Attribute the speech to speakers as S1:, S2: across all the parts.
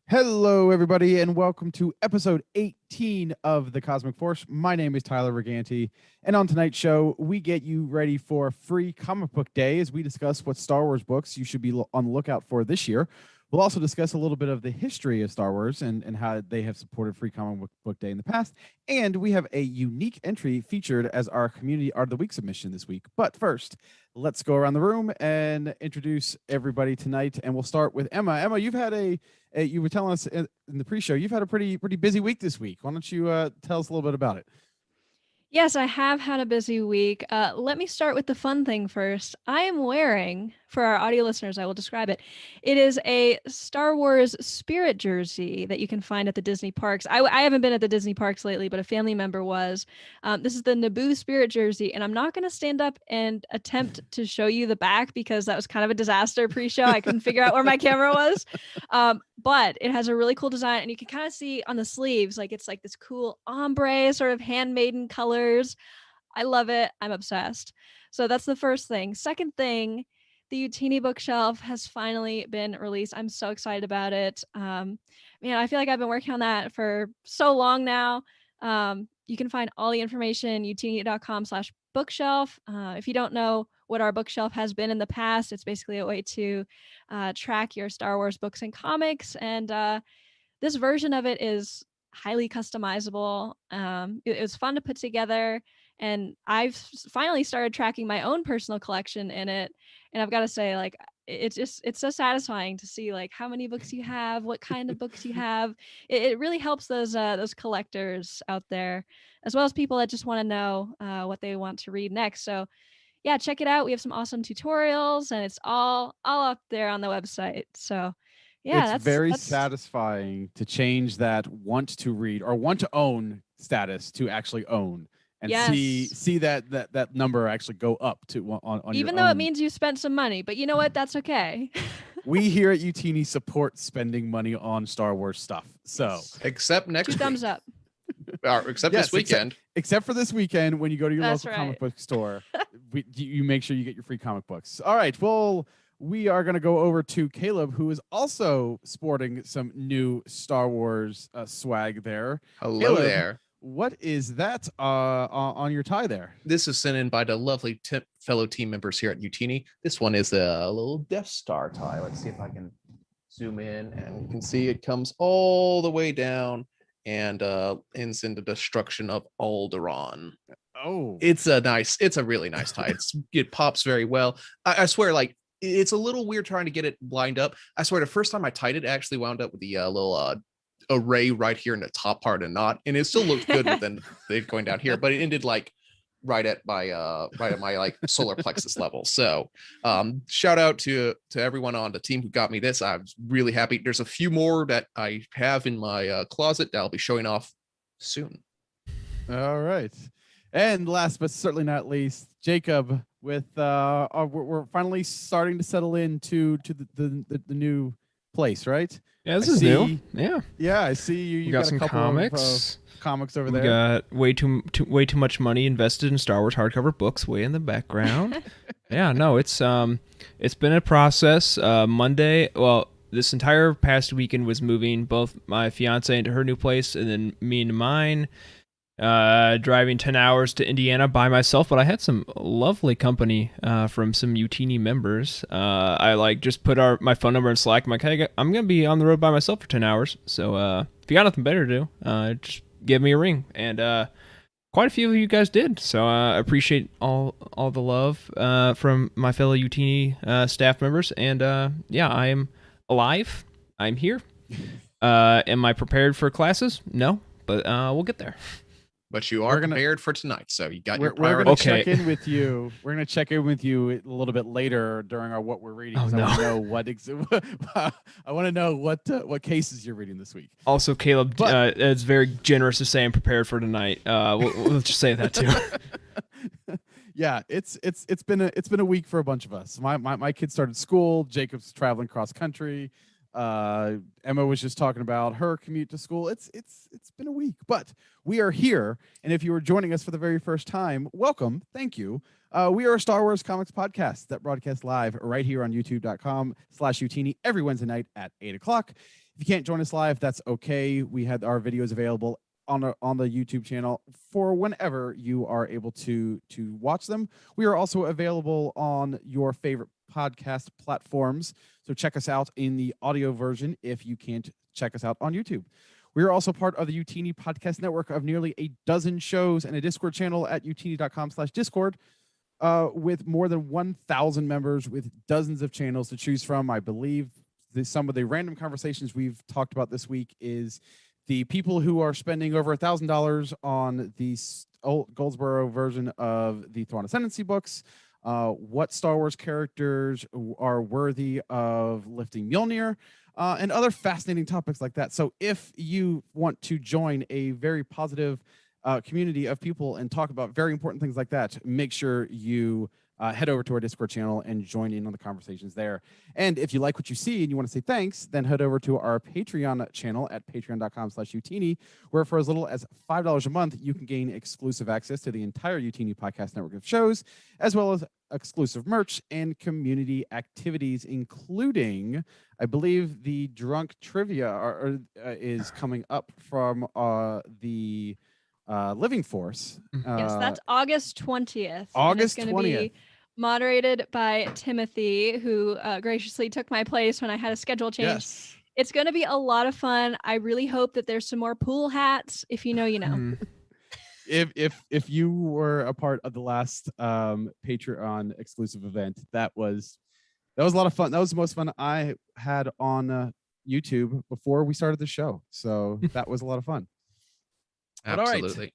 S1: Hello, everybody, and welcome to episode 18 of The Cosmic Force. My name is Tyler Riganti, and on tonight's show, we get you ready for free comic book day as we discuss what Star Wars books you should be on the lookout for this year. We'll also discuss a little bit of the history of Star Wars and how they have supported free comic book day in the past. And we have a unique entry featured as our community art of the week submission this week. But first, let's go around the room and introduce everybody tonight. And we'll start with Emma. Emma, you've had you were telling us in the pre-show you've had a pretty busy week this week. Why don't you tell us a little bit about it?
S2: Yes, I have had a busy week. Let me start with the fun thing first. I am wearing, for our audio listeners, I will describe it. It is a Star Wars Spirit jersey that you can find at the Disney parks. I haven't been at the Disney parks lately, but a family member was. This is the Naboo Spirit jersey, and I'm not going to stand up and attempt to show you the back because that was kind of a disaster pre-show. I couldn't figure out where my camera was. But it has a really cool design, and you can kind of see on the sleeves, like it's like this cool ombre sort of handmaiden colors. I love it. I'm obsessed. So that's the first thing. Second thing, the Youtini bookshelf has finally been released. I'm so excited about it. Man, I feel like I've been working on that for so long now. You can find all the information, youtini.com/bookshelf. If you don't know what our bookshelf has been in the past, it's basically a way to track your Star Wars books and comics. And this version of it is highly customizable. It was fun to put together. And I've finally started tracking my own personal collection in it. And I've got to say, like, it's so satisfying to see like how many books you have, what kind of books you have. It really helps those collectors out there, as well as people that just want to know what they want to read next. So yeah, check it out. We have some awesome tutorials, and it's all up there on the website. So yeah,
S1: It's
S2: that's
S1: very
S2: that's
S1: satisfying to change that want to read or want to own status to actually own and see
S2: yes.
S1: that number actually go up to on your
S2: Even though it
S1: own.
S2: means you spent some money, but you know what? That's okay.
S1: We here at Youtini support spending money on Star Wars stuff. So
S2: Yes.
S3: Except
S2: Two
S3: next
S2: thumbs
S3: week.
S2: up.
S3: Except
S1: yes,
S3: this weekend.
S1: except for this weekend when you go to your
S2: That's
S1: local
S2: right.
S1: comic book store, you make sure you get your free comic books. All right, well, we are going to go over to Caleb, who is also sporting some new Star Wars swag there.
S3: Hello
S1: Caleb,
S3: there.
S1: what is that on your tie there?
S3: This is sent in by the lovely fellow team members here at Youtini. This one is a little Death Star tie. Let's see if I can zoom in, and you can see it comes all the way down and ends in the destruction of Alderaan.
S1: Oh,
S3: It's a really nice tie. It pops very well. I swear, like, it's a little weird trying to get it lined up. I swear, the first time I tied it, I actually wound up with the little array right here in the top part of the knot, and it still looked good within it going down here, but it ended like right at my like solar plexus level. So shout out to everyone on the team who got me this. I'm really happy. There's a few more that I have in my closet that I'll be showing off soon.
S1: all right. And last but certainly not least, Jacob, with we're finally starting to settle into the new place, right?
S4: Yeah, this is new.
S1: Yeah, I see you.
S4: You got some
S1: a couple
S4: comics.
S1: of comics over
S4: We
S1: there.
S4: got way too much money invested in Star Wars hardcover books way in the background. Yeah, no, it's been a process. Monday, well, this entire past weekend was moving both my fiance into her new place and then me into mine. Driving 10 hours to Indiana by myself, but I had some lovely company from some Youtini members. I like just put my phone number in Slack. I'm like, hey, I'm gonna be on the road by myself for 10 hours. So if you got nothing better to do, just give me a ring. And quite a few of you guys did. So I appreciate all the love from my fellow Youtini staff members. And yeah, I am alive. I'm here. Am I prepared for classes? No, but we'll get there.
S3: But you are prepared for tonight, so you got your
S1: We're
S3: priority.
S1: going to check in with you. We're going to check in with you a little bit later during our what we're reading.
S4: Oh, no.
S1: I want to know I want to know what cases you're reading this week.
S4: Also, Caleb, it's very generous to say I'm prepared for tonight. We'll just say that too.
S1: Yeah, it's been a week for a bunch of us. My kids started school. Jacob's traveling cross country. Emma was just talking about her commute to school. It's been a week, but we are here. And if you are joining us for the very first time, welcome. Thank you. We are a Star Wars comics podcast that broadcasts live right here on youtube.com/Youtini every Wednesday night at 8 o'clock. If you can't join us live, that's okay. We had our videos available on the YouTube channel for whenever you are able to watch them. We are also available on your favorite podcast platforms. So check us out in the audio version if you can't check us out on YouTube. We are also part of the Youtini podcast network of nearly a dozen shows and a Discord channel at youtini.com/Discord. With more than 1,000 members with dozens of channels to choose from. I believe some of the random conversations we've talked about this week is the people who are spending over $1,000 on the Goldsboro version of the Thrawn Ascendancy books, what Star Wars characters are worthy of lifting Mjolnir, and other fascinating topics like that. So if you want to join a very positive community of people and talk about very important things like that, make sure you head over to our Discord channel and join in on the conversations there. And if you like what you see and you want to say thanks, then head over to our Patreon channel at patreon.com/Youtini, where for as little as $5 a month, you can gain exclusive access to the entire Youtini podcast network of shows, as well as exclusive merch and community activities, including, I believe, the drunk trivia is coming up from the Living Force.
S2: Yes, that's August 20th.
S1: August
S2: and it's going to be moderated by Timothy, who graciously took my place when I had a schedule change.
S1: Yes.
S2: It's going to be a lot of fun. I really hope that there's some more pool hats. If you know, you know.
S1: If you were a part of the last Patreon exclusive event, that was a lot of fun. That was the most fun I had on YouTube before we started the show. So that was a lot of fun.
S3: Absolutely.
S1: All right.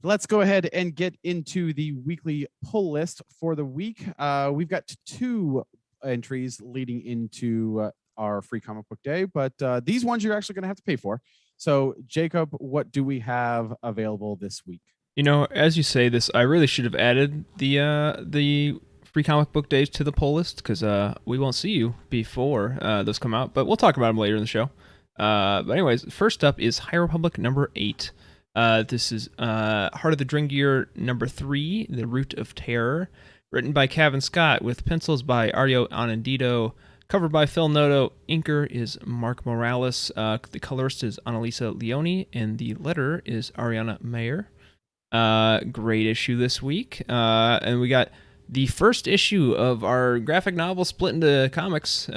S1: Let's go ahead and get into the weekly pull list for the week. We've got 2 entries leading into our free comic book day, but these ones you're actually going to have to pay for. So, Jacob, what do we have available this week?
S4: You know, as you say this, I really should have added the free comic book days to the pull list, because we won't see you before those come out, but we'll talk about them later in the show. But anyways, first up is High Republic number 8. This is Heart of the Dringier number 3, The Root of Terror, written by Kevin Scott with pencils by Ario Anandito, covered by Phil Noto. Inker is Mark Morales. The colorist is Annalisa Leone, and the letterer is Ariana Mayer. Great issue this week. And we got the first issue of our graphic novel split into comics.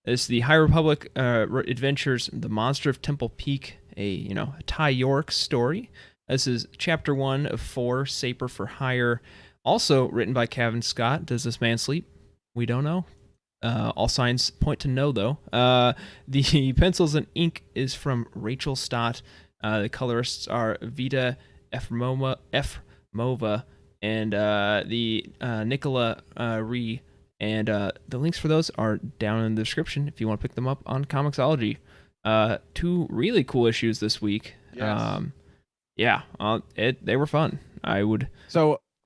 S4: It's the High Republic Adventures, The Monster of Temple Peak, a Ty York story. This is chapter 1 of 4, Saper for Hire. Also written by Kevin Scott. Does this man sleep? We don't know. All signs point to no, though. The pencils and ink is from Rachel Stott. The colorists are Vita Efremova and the Nicola Ree. And the links for those are down in the description if you want to pick them up on Comixology. 2 really cool issues this week.
S1: Yes.
S4: They were fun. I would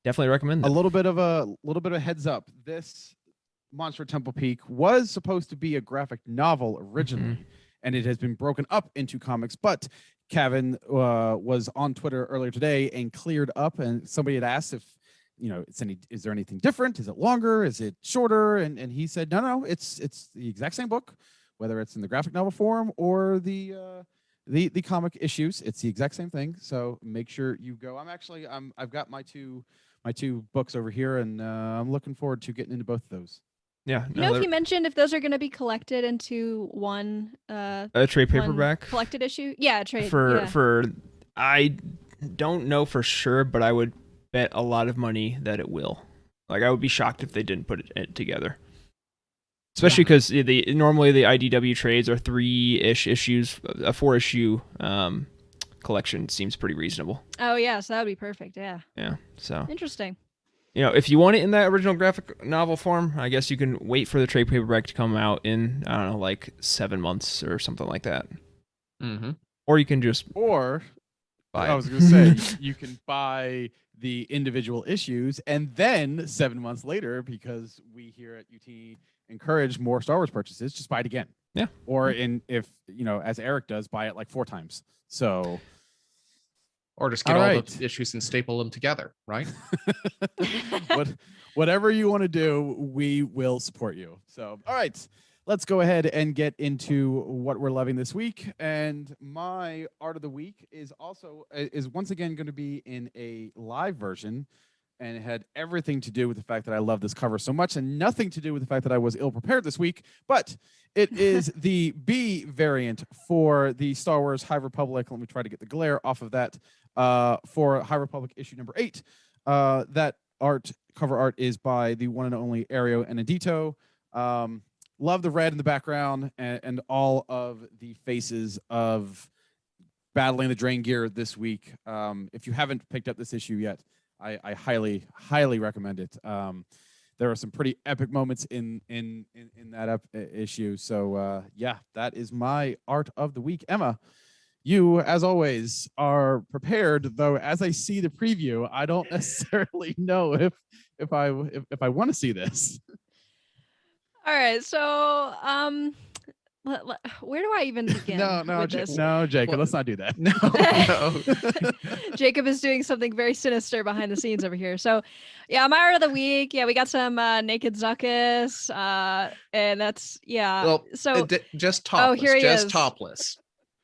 S4: definitely recommend them.
S1: A little bit of a heads up. This Monster Temple Peak was supposed to be a graphic novel originally, and it has been broken up into comics. But Kevin was on Twitter earlier today and cleared up, and somebody had asked if, is there anything different? Is it longer? Is it shorter? And he said, no, it's the exact same book, whether it's in the graphic novel form or the comic issues. It's the exact same thing. So make sure you go. I've got my two books over here, and I'm looking forward to getting into both of those.
S4: Yeah.
S2: If you mentioned if those are going to be collected into one
S4: a trade paperback
S2: collected issue? Yeah, trade.
S4: For I don't know for sure, but I would bet a lot of money that it will. Like, I would be shocked if they didn't put it together. Especially because normally the IDW trades are 3-ish issues. A 4-issue collection seems pretty reasonable.
S2: Oh yeah, so that would be perfect. Yeah.
S4: Yeah. So
S2: interesting.
S4: If you want it in that original graphic novel form, I guess you can wait for the trade paperback to come out in, I don't know, like 7 months or something like that.
S3: Mm-hmm.
S4: Or you can just
S1: buy
S4: it.
S1: I was going to say, you can buy the individual issues, and then 7 months later, because we here at UT encourage more Star Wars purchases, just buy it again.
S4: Yeah.
S1: Or if as Eric does, buy it like 4 times. So.
S3: Or just get all
S1: right.
S3: the issues and staple them together, right?
S1: Whatever you want to do, we will support you. So, all right, let's go ahead and get into what we're loving this week. And my art of the week is once again going to be in a live version, and it had everything to do with the fact that I love this cover so much, and nothing to do with the fact that I was ill prepared this week. But it is the B variant for the Star Wars High Republic. Let me try to get the glare off of that. For High Republic issue number 8. That cover art is by the one and only Ario Anedito. Love the red in the background and all of the faces of battling the Drain Gear this week. If you haven't picked up this issue yet, I highly, highly recommend it. There are some pretty epic moments in that issue. So yeah, that is my art of the week. Emma, you, as always, are prepared, though. As I see the preview, I don't necessarily know if I want to see this.
S2: All right, so where do I even begin?
S1: No, Jacob, let's not do that.
S3: No.
S2: Jacob is doing something very sinister behind the scenes over here. So, yeah, my art of the week. Yeah, we got some naked Zuckuss, and that's
S3: Well,
S2: so
S3: just topless.
S2: here he
S3: just
S2: is.
S3: topless.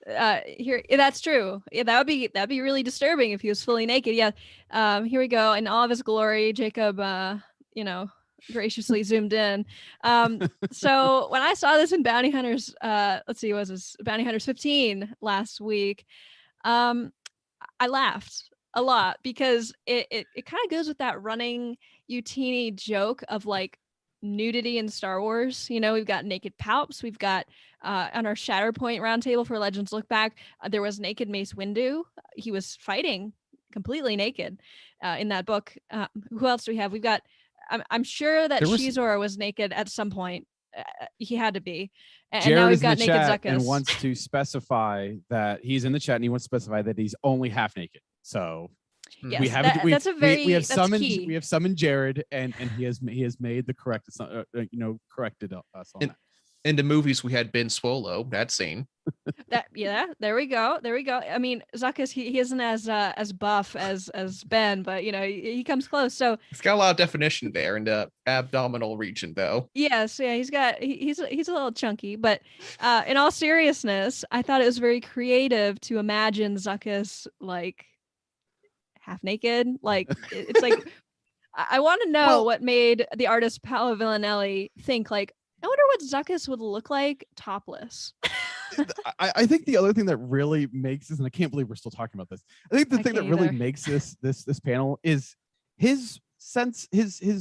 S2: That's true. Yeah, that'd be really disturbing if he was fully naked. Yeah. Here we go in all of his glory. Jacob, graciously zoomed in. So when I saw this in Bounty Hunters, let's see, was this Bounty Hunters 15 last week? I laughed a lot because it kind of goes with that running Youtini joke of like nudity in Star Wars. We've got naked Palps. We've got on our Shatterpoint roundtable for Legends Look Back, there was naked Mace Windu. He was fighting completely naked in that book. Who else do we have? We've got. I'm sure that Shizor was naked at some point. He had to be. And
S1: Jared
S2: now we've
S1: is in
S2: got
S1: the
S2: naked
S1: chat
S2: Zuckuss.
S1: and wants to specify that he's in the chat, and he wants to specify that he's only half naked. So.
S2: Yes,
S1: we have
S2: that's a very
S1: we have
S2: that's
S1: summoned
S2: key.
S1: we have summoned Jared, and he has made the corrected us on that.
S3: In the movies, we had Ben Swolo, that scene.
S2: There we go. I mean, Zuckuss, he isn't as buff as Ben, but he comes close. So
S3: It's got a lot of definition there in the abdominal region, though.
S2: yes, yeah, he's a little chunky, but in all seriousness, I thought it was very creative to imagine Zuckuss like half naked. Like it's like I want to know what made the artist Paolo Villanelli think like, I wonder what Zuckuss would look like topless.
S1: I think the other thing that really makes this, and I can't believe we're still talking about this. I think the thing that really makes this panel is his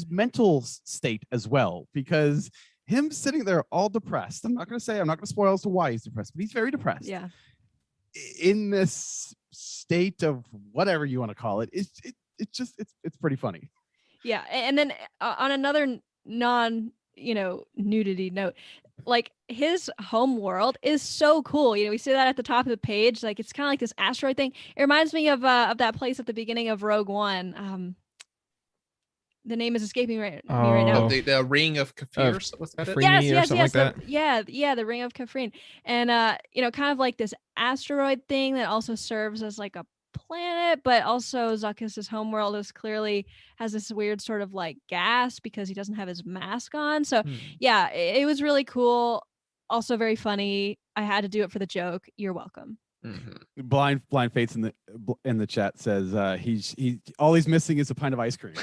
S1: mental state as well, because him sitting there all depressed. I'm not going to spoil as to why he's depressed, but he's very depressed.
S2: Yeah.
S1: In this state of whatever you want to call it, it's pretty funny.
S2: Yeah, and then on another nudity note, like his home world is so cool. We see that at the top of the page. Like it's kind of like this asteroid thing. It reminds me of that place at the beginning of Rogue One. The name is escaping me right now.
S3: The Ring of Kafir. Was that it?
S2: Yes.
S4: Like that?
S2: The Ring of Kafrine, and kind of like this asteroid thing that also serves as like a planet, but also Zuckuss's homeworld has this weird sort of like gas because he doesn't have his mask on. So yeah, it was really cool. Also very funny. I had to do it for the joke. You're welcome.
S3: Mm-hmm.
S1: Blind Fates in the chat says he all he's missing is a pint of ice cream.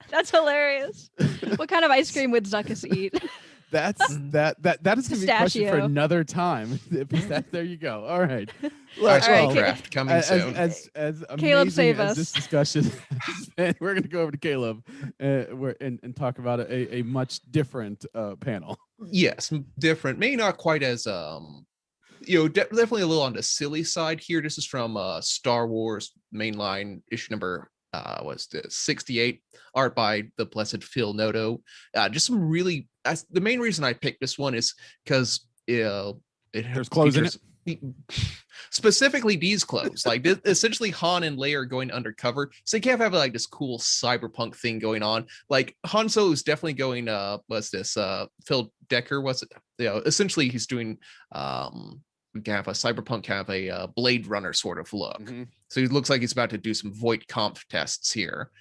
S2: That's hilarious. What kind of ice cream would Zuckuss eat?
S1: That is going to be a question for another time. There you go. All right.
S3: Craft coming soon.
S1: As
S2: Caleb, save
S1: as
S2: us.
S1: This discussion, we're going to go over to Caleb and talk about a much different panel.
S3: Yes, different. Maybe not quite as definitely a little on the silly side here. This is from Star Wars Mainline issue number 68, art by the blessed Phil Noto. Just some really. The main reason I picked this one is because it
S1: there's clothes in it.
S3: specifically these clothes. Like essentially Han and Leia are going undercover, so you can't have like this cool cyberpunk thing going on. Like Han Solo is definitely going what's this Phil Decker, what's it, essentially he's doing we can have a cyberpunk, kind of a Blade Runner sort of look. So he looks like he's about to do some Voight Kampf tests here.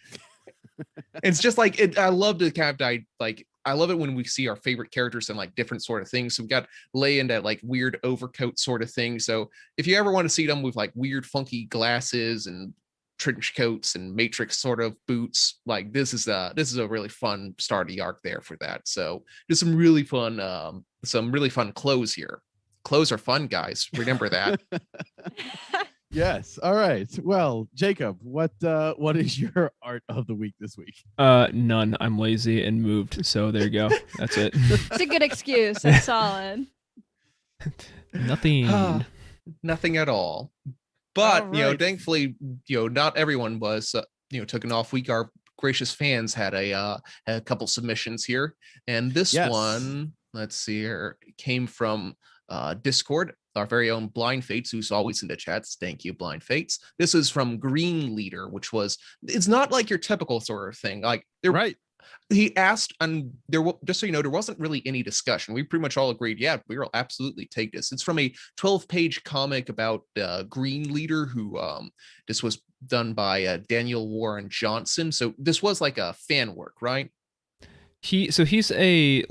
S3: It's just like I love the kind of like I love it when we see our favorite characters in like different sort of things. So we've got Leia in that like weird overcoat sort of thing. So if you ever want to see them with like weird funky glasses and trench coats and Matrix sort of boots, like this is a really fun start of the arc there for that. So just some really fun clothes here. Clothes are fun, guys. Remember that.
S1: Yes. All right. Well, Jacob, what is your art of the week this week?
S4: None. I'm lazy and moved. So there you go. That's it.
S2: It's a good excuse. That's solid.
S4: Nothing.
S3: Nothing at all. But
S1: right.
S3: thankfully, not everyone was took an off week. Our gracious fans had a couple submissions here, and this one, let's see here, came from Discord. Our very own Blind Fates, who's always in the chats. Thank you, Blind Fates. This is from Green Leader, it's not like your typical sort of thing. Like
S1: Right.
S3: He asked, and just so you know, there wasn't really any discussion. We pretty much all agreed, yeah, we will absolutely take this. It's from a 12-page comic about Green Leader, who this was done by Daniel Warren Johnson. So this was like a fan work, right?
S4: He's a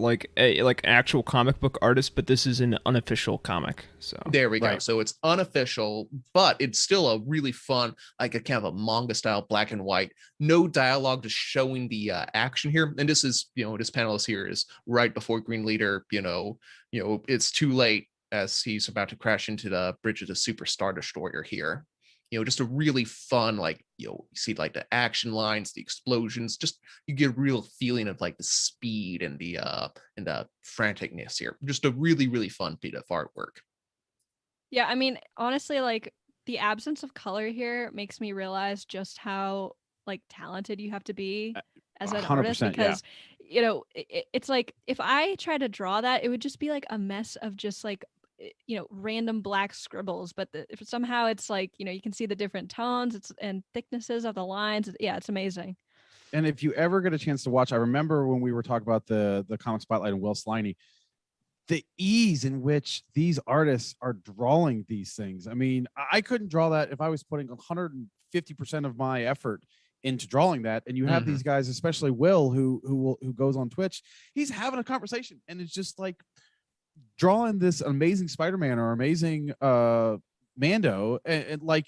S4: actual comic book artist, but this is an unofficial comic. So
S3: there we go.
S1: Right.
S3: So it's unofficial, but it's still a really fun, like a kind of a manga style, black and white, no dialogue, just showing the action here. And this is, this panelist here is right before Green Leader, it's too late as he's about to crash into the bridge of the Super Star Destroyer here. Just a really fun, like, you see like the action lines, the explosions, just you get a real feeling of like the speed and the franticness here. Just a really, really fun bit of artwork.
S2: Yeah, I mean, honestly, like the absence of color here makes me realize just how like talented you have to be as an artist, because it's like if I try to draw that, it would just be like a mess of just like random black scribbles, but if somehow it's like you can see the different tones and thicknesses of the lines. It's amazing.
S1: And if you ever get a chance to watch, I remember when we were talking about the comic spotlight and Will Sliney, the ease in which these artists are drawing these things. I mean, I couldn't draw that if I was putting 150% of my effort into drawing that. And you have these guys, especially Will, who goes on Twitch, he's having a conversation, and it's just like drawing this amazing Spider-Man or amazing Mando, and like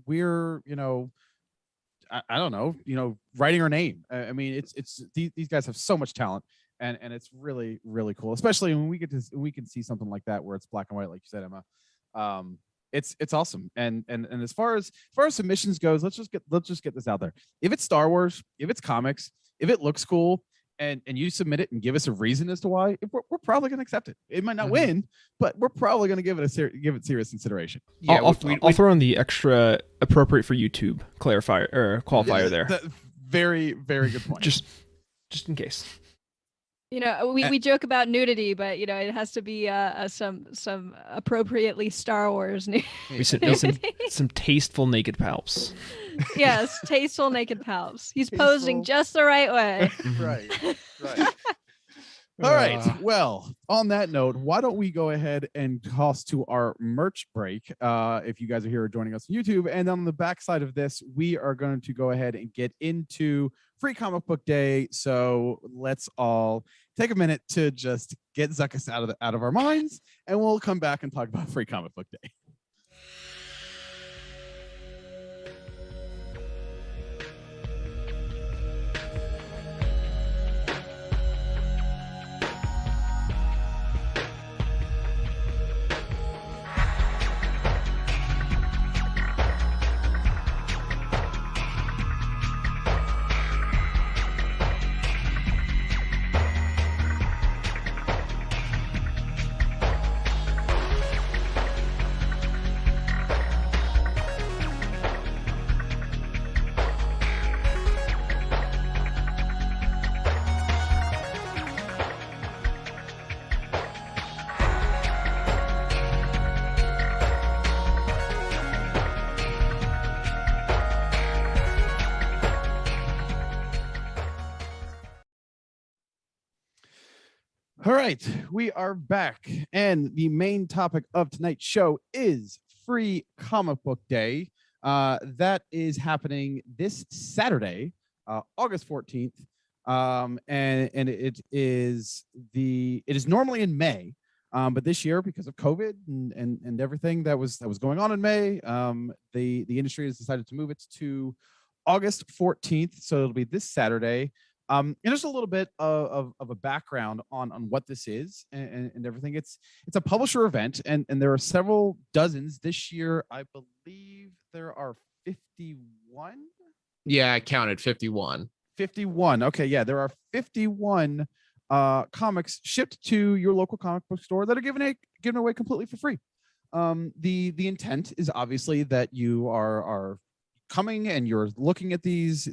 S1: we're I don't know, writing her name. I mean, it's these guys have so much talent, and it's really, really cool, especially when we can see something like that where it's black and white, like you said, Emma. It's awesome. And as far as submissions goes, let's just get this out there. If it's Star Wars, if it's comics, if it looks cool, and you submit it and give us a reason as to why, we're probably going to accept it. It might not win, but we're probably going to give it serious consideration.
S4: Yeah, I'll throw in the extra appropriate for YouTube qualifier there.
S1: Very, very good point.
S4: just in case.
S2: We joke about nudity, but it has to be some appropriately Star Wars nudity.
S4: Some tasteful naked palps.
S2: Yes, tasteful naked palps. He's posing just the right way.
S1: Right. All right. Well, on that note, why don't we go ahead and toss to our merch break? If you guys are here joining us on YouTube, and on the backside of this, we are going to go ahead and get into Free Comic Book Day. So let's all take a minute to just get Zuckus out of our minds, and we'll come back and talk about Free Comic Book Day. right, we are back, and the main topic of tonight's show is Free Comic Book Day. That is happening this Saturday, August 14th, and it is normally in May, but this year, because of COVID and everything that was going on in May, the industry has decided to move it to August 14th, so it'll be this Saturday. And just a little bit of a background on what this is and everything. It's a publisher event, and there are several dozens this year. I believe there are 51.
S3: Yeah, I counted 51.
S1: 51. Okay, yeah, there are 51 comics shipped to your local comic book store that are given away completely for free. The intent is obviously that you are coming and you're looking at these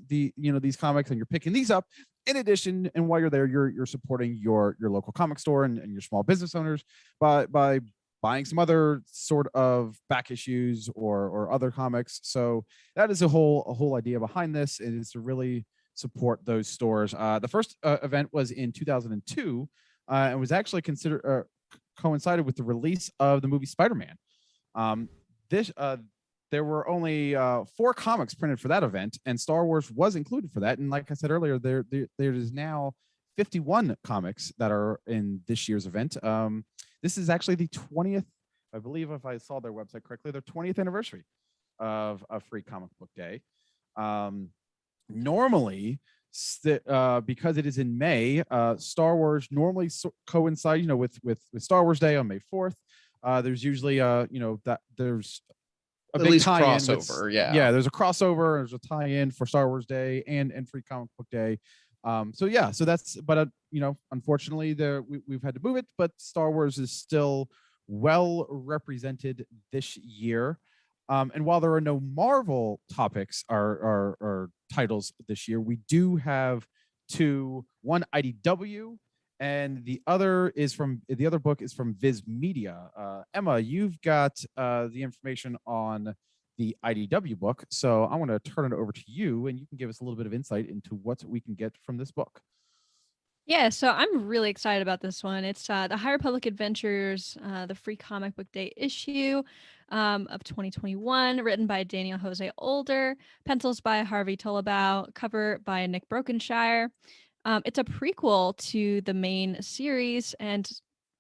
S1: comics and you're picking these up. In addition, and while you're there, you're supporting your local comic store and your small business owners by buying some other sort of back issues or other comics. So that is a whole idea behind this, is to really support those stores. The first event was in 2002 and was actually coincided with the release of the movie Spider-Man. There were only 4 comics printed for that event, and Star Wars was included for that. And like I said earlier, there is now 51 comics that are in this year's event. This is actually the 20th, I believe, if I saw their website correctly, their 20th anniversary of Free Comic Book Day. Normally, because it is in May, Star Wars normally coincides, with Star Wars Day on May 4th. There's usually, there's a
S3: At
S1: big
S3: least
S1: tie-in
S3: crossover, yeah.
S1: There's a crossover. There's a tie-in for Star Wars Day and Free Comic Book Day. So that's, but unfortunately, we've had to move it. But Star Wars is still well represented this year. And while there are no Marvel topics or titles this year, we do have 2. One IDW. And the other book is from Viz Media. Emma, you've got the information on the IDW book, so I want to turn it over to you, and you can give us a little bit of insight into what we can get from this book.
S2: Yeah, so I'm really excited about this one. It's the High Republic Adventures, the Free Comic Book Day issue of 2021, written by Daniel Jose Older, pencils by Harvey Tullabau, cover by Nick Brokenshire. It's a prequel to the main series and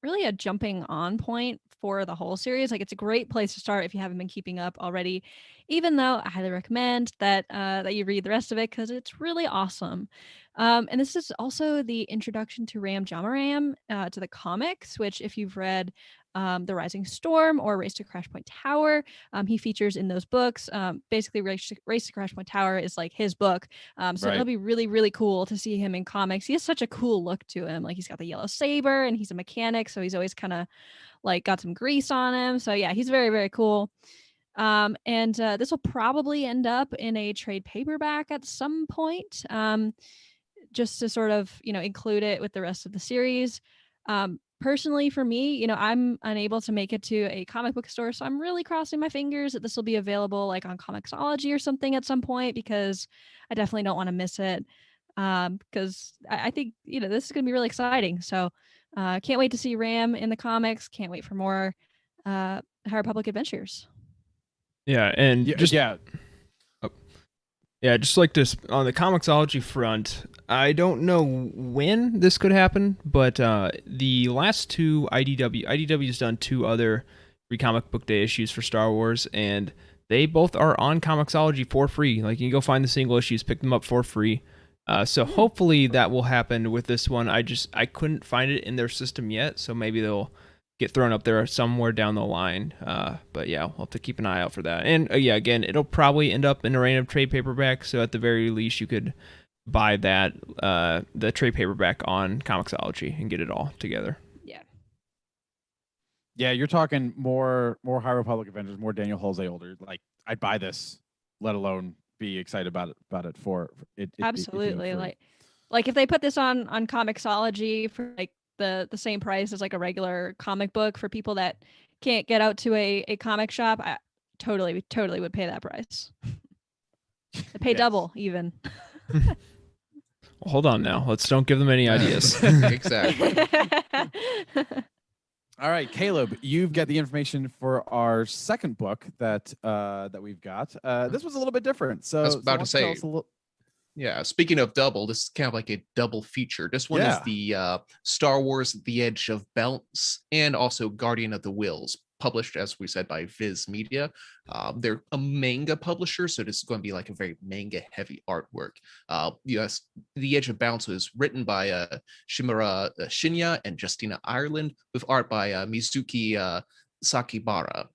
S2: really a jumping on point for the whole series. Like, it's a great place to start if you haven't been keeping up already, even though I highly recommend that you read the rest of it, because it's really awesome. And this is also the introduction to Ram Jamaram to the comics, which, if you've read The Rising Storm or Race to Crash Point Tower, he features in those books. Basically, Race to Crash Point Tower is like his book. So
S1: Right.
S2: it'll be really, really cool to see him in comics. He has such a cool look to him. Like, he's got the yellow saber and he's a mechanic, so he's always kind of like got some grease on him. So yeah, he's very, very cool. And this will probably end up in a trade paperback at some point, just to sort of, include it with the rest of the series. Personally, for me, I'm unable to make it to a comic book store, so I'm really crossing my fingers that this will be available like on Comixology or something at some point, because I definitely don't want to miss it. Because I think, this is going to be really exciting. So can't wait to see Ram in the comics. Can't wait for more High Republic Adventures.
S4: Yeah, and just like this on the Comixology front, I don't know when this could happen, but the last 2 IDW's done 2 other Free Comic Book Day issues for Star Wars, and they both are on Comixology for free. Like, you can go find the single issues, pick them up for free. So hopefully that will happen with this one. I couldn't find it in their system yet, so maybe they'll get thrown up there somewhere down the line. But yeah, we'll have to keep an eye out for that. And again, it'll probably end up in a random trade paperback, so at the very least you could buy that the trade paperback on Comixology and get it all together.
S1: Yeah, you're talking more High Republic Adventures, more Daniel Jose Older. Like, I'd buy this, let alone be excited about it for it.
S2: Absolutely. Like if they put this on Comixology for like the same price as like a regular comic book for people that can't get out to a comic shop, I totally would pay that price. I pay double even.
S4: Well, hold on now. Don't give them any ideas.
S3: Exactly.
S1: All right, Caleb, you've got the information for our second book that we've got. This was a little bit different. So
S3: I was about
S1: why
S3: to
S1: don't you
S3: say,
S1: tell us a little.
S3: yeah, speaking of double, this is kind of like a double feature. This one is
S1: Yeah.
S3: the Star Wars The Edge of Balance and also Guardian of the Wills, published, as we said, by Viz Media. They're a manga publisher, so this is going to be like a very manga-heavy artwork. Yes, The Edge of Balance was written by Shimura Shinya and Justina Ireland, with art by Mizuki Sakakibara.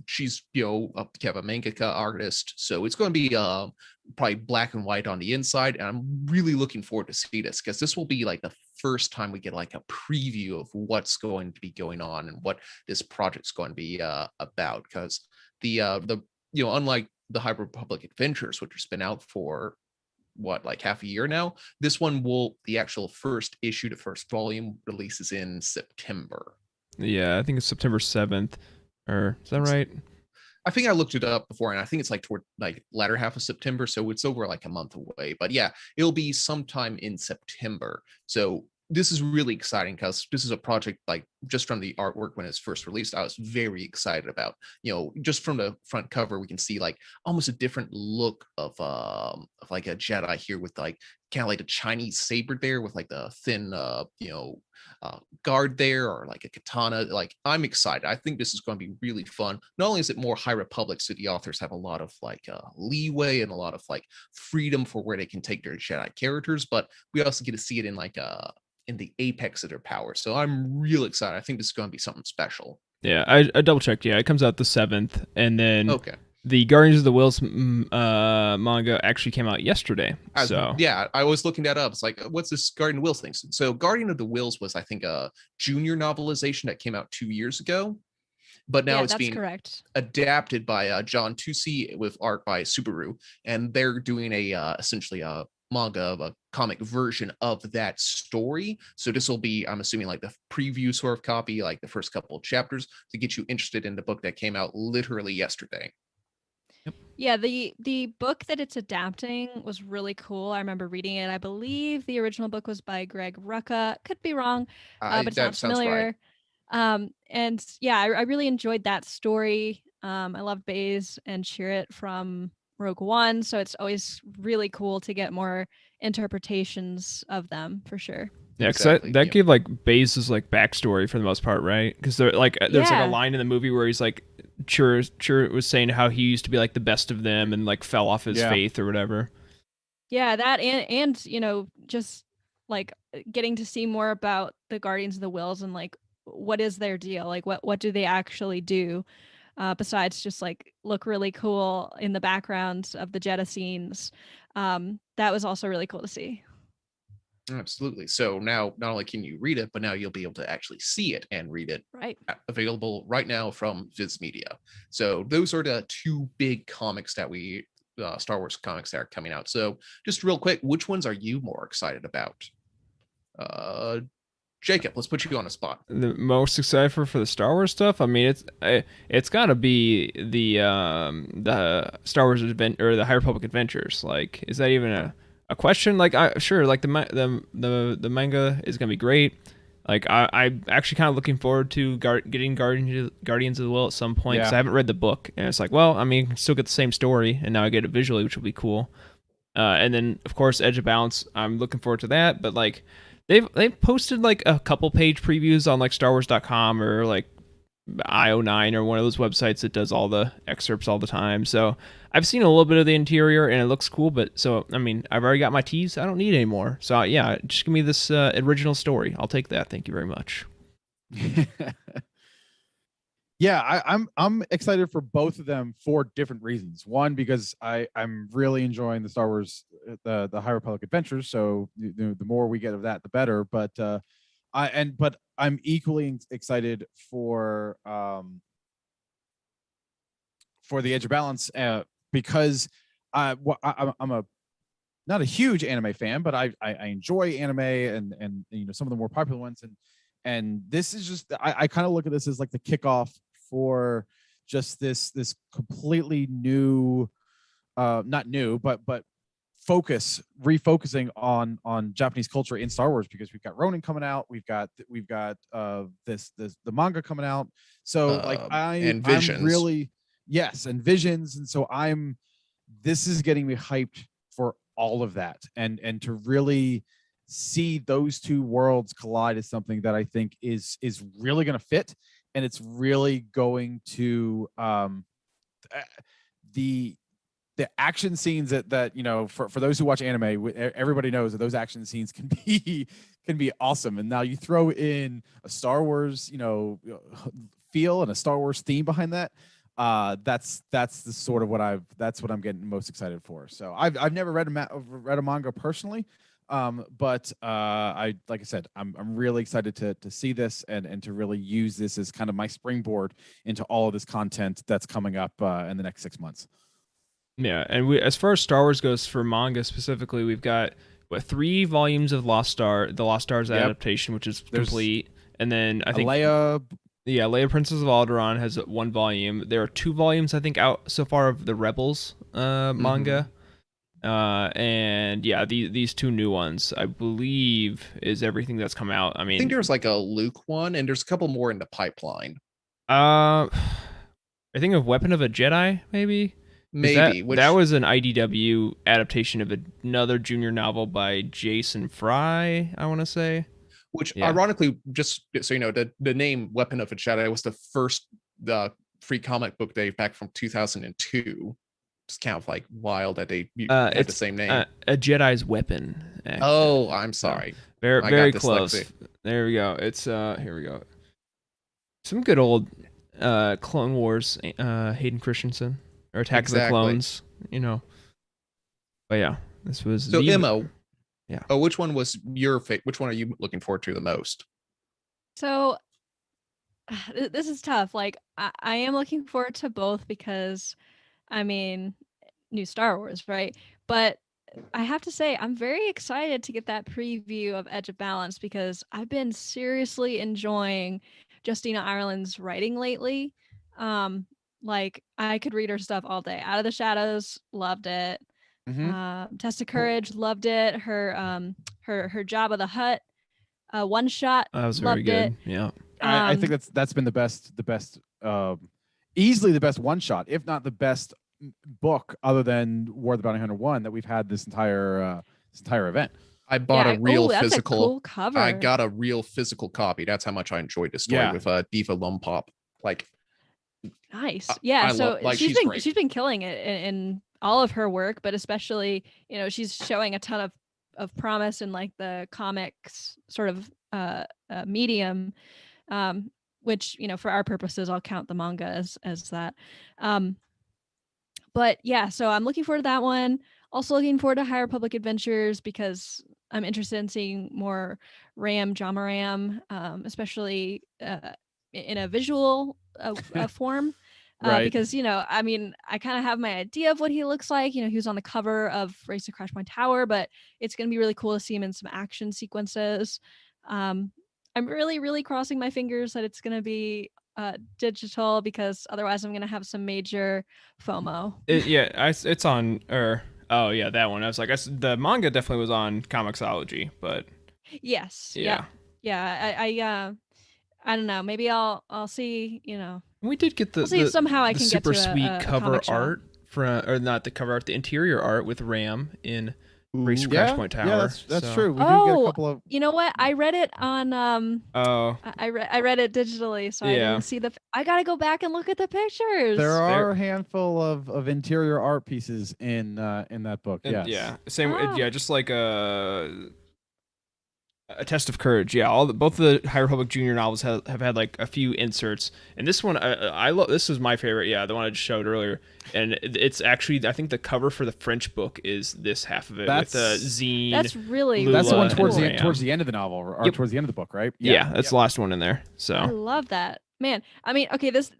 S3: She's kind of a mangaka artist, so it's going to be probably black and white on the inside, and I'm really looking forward to see this because this will be like the first time we get like a preview of what's going to be going on and what this project's going to be about. Because the unlike the High Republic Adventures, which has been out for like half a year now, this one the actual first issue, the first volume, releases in September.
S4: Yeah, I think it's September 7th, or is that right?
S3: I think I looked it up before, and I think it's like toward like latter half of September, so it's over like a month away. But yeah, it'll be sometime in September. So this is really exciting because this is a project, like, just from the artwork when it's first released, I was very excited about. Just from the front cover, we can see like almost a different look of like a Jedi here, with like kind of like a Chinese saber there, with like the thin guard there, or like a katana. Like, I'm excited. I think this is going to be really fun. Not only is it more High Republic, so the authors have a lot of like leeway and a lot of like freedom for where they can take their Jedi characters, but we also get to see it in like in the apex of their power. So I'm real excited. I think this is going to be something special.
S4: Yeah, I double checked. Yeah, it comes out the 7th, and then
S3: Okay.
S4: The Guardians of the Wills manga actually came out yesterday.
S3: Yeah, I was looking that up. It's like, what's this Guardian of the Wills thing? So Guardian of the Wills was, I think, a junior novelization that came out 2 years ago, but now it's being adapted by John Tucci with art by Subaru, and they're doing essentially a manga, a comic version of that story. So this will be, I'm assuming, like the preview sort of copy, like the first couple of chapters, to get you interested in the book that came out literally yesterday.
S2: Yeah, the book that it's adapting was really cool. I remember reading it. I believe the original book was by Greg Rucka. Could be wrong, but it's not familiar. Right. And yeah, I really enjoyed that story. I loved Baze and Chirrut from Rogue One, so it's always really cool to get more interpretations of them, for sure.
S4: Yeah, because that gave like Baze's like backstory for the most part, right? Because there's like a line in the movie where he's like, Chirrut was saying how he used to be like the best of them and like fell off his faith or whatever.
S2: Yeah, that and just like getting to see more about the Guardians of the Wills and like what is their deal, like what do they actually do, besides just like look really cool in the background of the Jedha scenes. That was also really cool to see.
S3: Absolutely. So now not only can you read it, but now you'll be able to actually see it and read it.
S2: Right.
S3: Available right now from Viz Media. So those are the two big comics that Star Wars comics that are coming out. So just real quick, which ones are you more excited about? Jacob, let's put you on a spot.
S4: The most excited for the Star Wars stuff? I mean, it's got to be the Star Wars or the High Republic Adventures. Like, is that even a question? Like, sure, like the manga is gonna be great. Like, I'm actually kind of looking forward to getting Guardians of the Will at some point, because I haven't read the book, and it's like, well, I mean, still get the same story, and now I get it visually, which will be cool. And then of course Edge of Balance, I'm looking forward to that. But like, they've posted like a couple page previews on like StarWars.com or like IO9 or one of those websites that does all the excerpts all the time. So I've seen a little bit of the interior and it looks cool, but so, I mean, I've already got my teas. I don't need any more. So yeah, just give me this original story. I'll take that. Thank you very much.
S1: Yeah, I'm excited for both of them for different reasons. One, because I'm really enjoying the Star Wars, the High Republic Adventures. So the more we get of that, the better. But I'm equally excited for the Edge of Balance because I'm not a huge anime fan, but I enjoy anime and some of the more popular ones, and this is just I kind of look at this as like the kickoff for just this completely new, not new, but refocusing on Japanese culture in Star Wars, because we've got Ronin coming out, we've got the manga coming out. So like
S3: and Visions.
S1: I'm really, yes, and Visions, and so this is getting me hyped for all of that, and to really see those two worlds collide is something that I think is really going to fit, and it's really going to the action scenes that you know, for those who watch anime, everybody knows that those action scenes can be awesome. And now you throw in a Star Wars, you know, feel and a Star Wars theme behind that. That's the sort of that's what I'm getting most excited for. So I've never read a manga personally, but like I said, I'm really excited to see this and to really use this as kind of my springboard into all of this content that's coming up in the next 6 months.
S4: Yeah, and as far as Star Wars goes for manga specifically, we've got 3 volumes of the Lost Stars adaptation, which is complete, and then I think Leia Princess of Alderaan has 1 volume. There are 2 volumes I think out so far of the Rebels manga, and yeah, these 2 new ones I believe is everything that's come out. I mean,
S3: I think there's like a Luke one, and there's a couple more in the pipeline.
S4: I think of Weapon of a Jedi, maybe.
S3: Maybe
S4: that was an IDW adaptation of another junior novel by Jason Fry, I want to say.
S3: Which ironically, just so you know, the name Weapon of a Jedi was the first free comic book day back from 2002. It's kind of like wild that they had the same name.
S4: A Jedi's Weapon. Actually.
S3: Oh, I'm sorry.
S4: Very close. There we go. It's here we go. Some good old Clone Wars, Hayden Christensen. Or Attack of the Clones, you know. But yeah, this was...
S3: So, Emma,
S4: yeah.
S3: Oh, which one was your favorite? Which one are you looking forward to the most?
S2: So, this is tough. Like, I am looking forward to both because, I mean, new Star Wars, right? But I have to say, I'm very excited to get that preview of Edge of Balance because I've been seriously enjoying Justina Ireland's writing lately. Like I could read her stuff all day. Out of the Shadows, loved it. Test of Courage, loved it. Her Jabba the Hutt one shot,
S4: that was very good. Yeah,
S1: I think that's been the best easily the best one shot, if not the best book, other than War of the Bounty Hunter 1 that we've had this entire event.
S3: I bought a real physical.
S2: A cool cover.
S3: I got a real physical copy. That's how much I enjoyed this story with Diva Lumpop. Like.
S2: Nice. Yeah. So
S3: like,
S2: she's been killing it in all of her work, but especially, you know, she's showing a ton of promise in like the comics sort of medium, which, you know, for our purposes, I'll count the manga as that. But yeah, so I'm looking forward to that one. Also looking forward to High Republic Adventures because I'm interested in seeing more Jama Ram, especially in a visual form.
S1: Right.
S2: Because, you know, I mean, I kind of have my idea of what he looks like. You know, he was on the cover of Race to Crash My Tower, but it's going to be really cool to see him in some action sequences. I'm really, really crossing my fingers that it's going to be digital because otherwise I'm going to have some major FOMO.
S4: It's on, oh yeah, that one. I was like, the manga definitely was on Comixology, but
S2: yes. Yeah. I don't know. Maybe I'll see, you know.
S4: We did get the
S2: somehow I can
S4: super
S2: get to
S4: sweet
S2: a
S4: cover art or not the cover art, the interior art with Ram in Race to Crash Point Tower.
S1: Yeah, that's true. We do get a couple of.
S2: You know what? I read it on I read it digitally, so I didn't see I gotta go back and look at the pictures.
S1: There are a handful of interior art pieces in that book.
S4: Yes.
S1: Yeah.
S4: Same. Yeah, just like a Test of Courage. Yeah, both of the High Republic Junior novels have had like a few inserts, and this one I love. This is my favorite. Yeah, the one I just showed earlier, and it's actually I think the cover for the French book is this half of it with Zine.
S2: That's really
S4: Lula,
S1: that's the one
S2: cool.
S1: towards the end of the novel or towards the end of the book, right?
S4: Yeah, that's the last one in there. So
S2: I love that, man. I mean, okay, just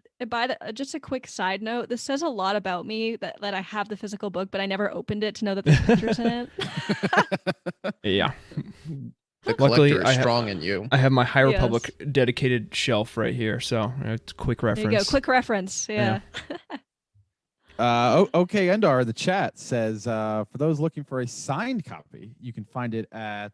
S2: a quick side note. This says a lot about me that I have the physical book, but I never opened it to know that there's pictures in it.
S4: Yeah.
S3: The collector is strong in you.
S4: I have my High Republic dedicated shelf right here, so it's a quick reference.
S2: There you go, quick reference. Yeah.
S1: Okay, Endar, the chat says for those looking for a signed copy, you can find it at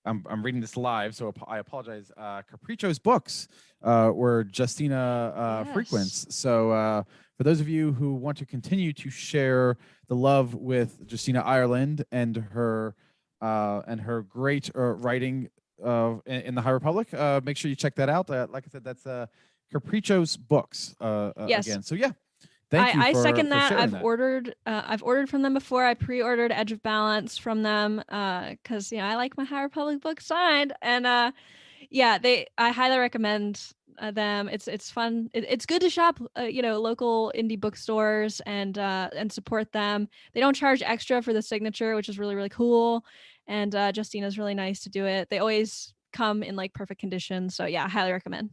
S1: I'm reading this live, so I apologize. Capricho's Books, where Justina frequents. So for those of you who want to continue to share the love with Justina Ireland and her great writing in the High Republic, make sure you check that out. Like I said, that's Capricho's Books
S2: Yes.
S1: again. So yeah. Thank you
S2: I
S1: for
S2: second that.
S1: sharing
S2: I've ordered from them before. I pre-ordered Edge of Balance from them because I like my High Republic book signed, and I highly recommend them. It's fun. It's good to shop local indie bookstores and support them. They don't charge extra for the signature, which is really, really cool. And Justina's really nice to do it. They always come in like perfect condition. So yeah, I highly recommend.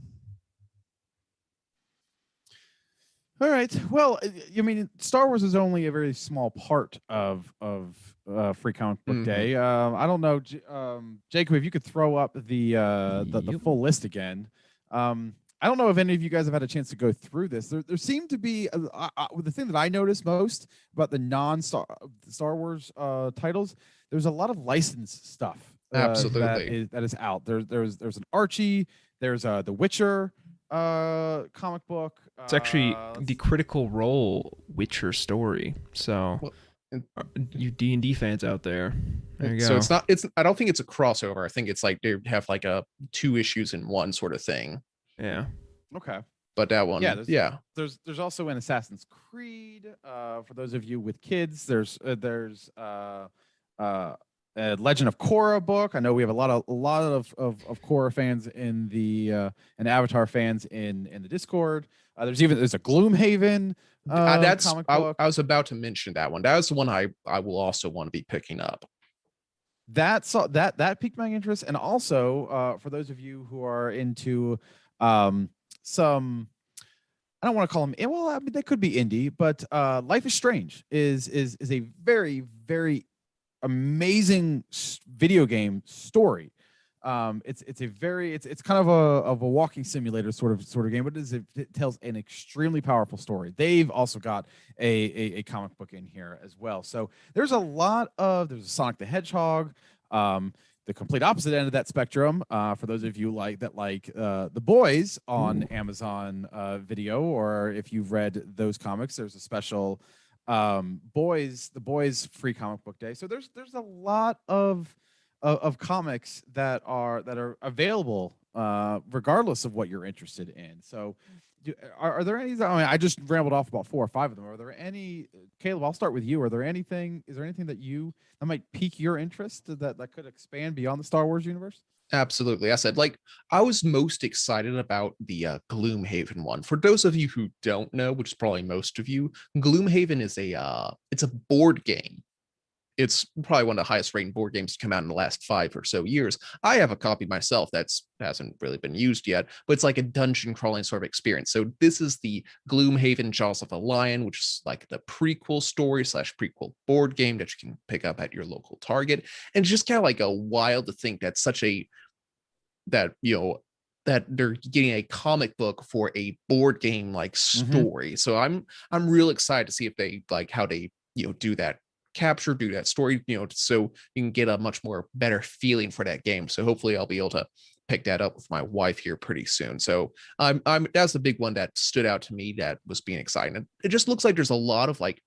S1: All right. Well, I mean, Star Wars is only a very small part of Free Comic Book Day. I don't know, Jacob, if you could throw up the full list again. I don't know if any of you guys have had a chance to go through this. There seemed to be the thing that I noticed most about the non-Star Wars titles. There's a lot of licensed stuff.
S3: Absolutely,
S1: that is out. There's an Archie. There's the Witcher comic book.
S4: It's actually the Critical Role Witcher story. So, you D&D fans out there, there you go.
S3: So I don't think it's a crossover. I think it's like they have like a 2 issues in one sort of thing.
S4: Yeah.
S1: Okay.
S3: But that one,
S1: there's also an Assassin's Creed. For those of you with kids, there's Legend of Korra book. I know we have a lot of Korra fans in the and Avatar fans in the Discord. There's a Gloomhaven comic book.
S3: I was about to mention that one. That was the one I will also want to be picking up.
S1: That piqued my interest, and also for those of you who are into some, I don't want to call them, well, I mean, they could be indie, but Life is Strange is a very, very amazing video game story. It's kind of a walking simulator sort of game, but it tells an extremely powerful story. They've also got a comic book in here as well. So there's a Sonic the Hedgehog, the complete opposite end of that spectrum. For those of you like The Boys on Amazon Video, or if you've read those comics, there's a special the boys free comic book day. So there's a lot of comics that are available regardless of what you're interested in. So are there any, I mean, I just rambled off about 4 or 5 of them. Are there any, Caleb, I'll start with you. Is there anything that might pique your interest that could expand beyond the Star Wars universe?
S3: Absolutely. I was most excited about the Gloomhaven one. For those of you who don't know, which is probably most of you, Gloomhaven is it's a board game. It's probably one of the highest rated board games to come out in the last 5 or so years. I have a copy myself hasn't really been used yet, but it's like a dungeon crawling sort of experience. So this is the Gloomhaven Jaws of the Lion, which is like the prequel story / prequel board game that you can pick up at your local Target. And it's just kind of like a wild to think that that they're getting a comic book for a board game like story. So I'm real excited to see if they like how they do that story, so you can get a much more better feeling for that game. So hopefully I'll be able to pick that up with my wife here pretty soon. So that's the big one that stood out to me that was being exciting. It just looks like there's a lot of like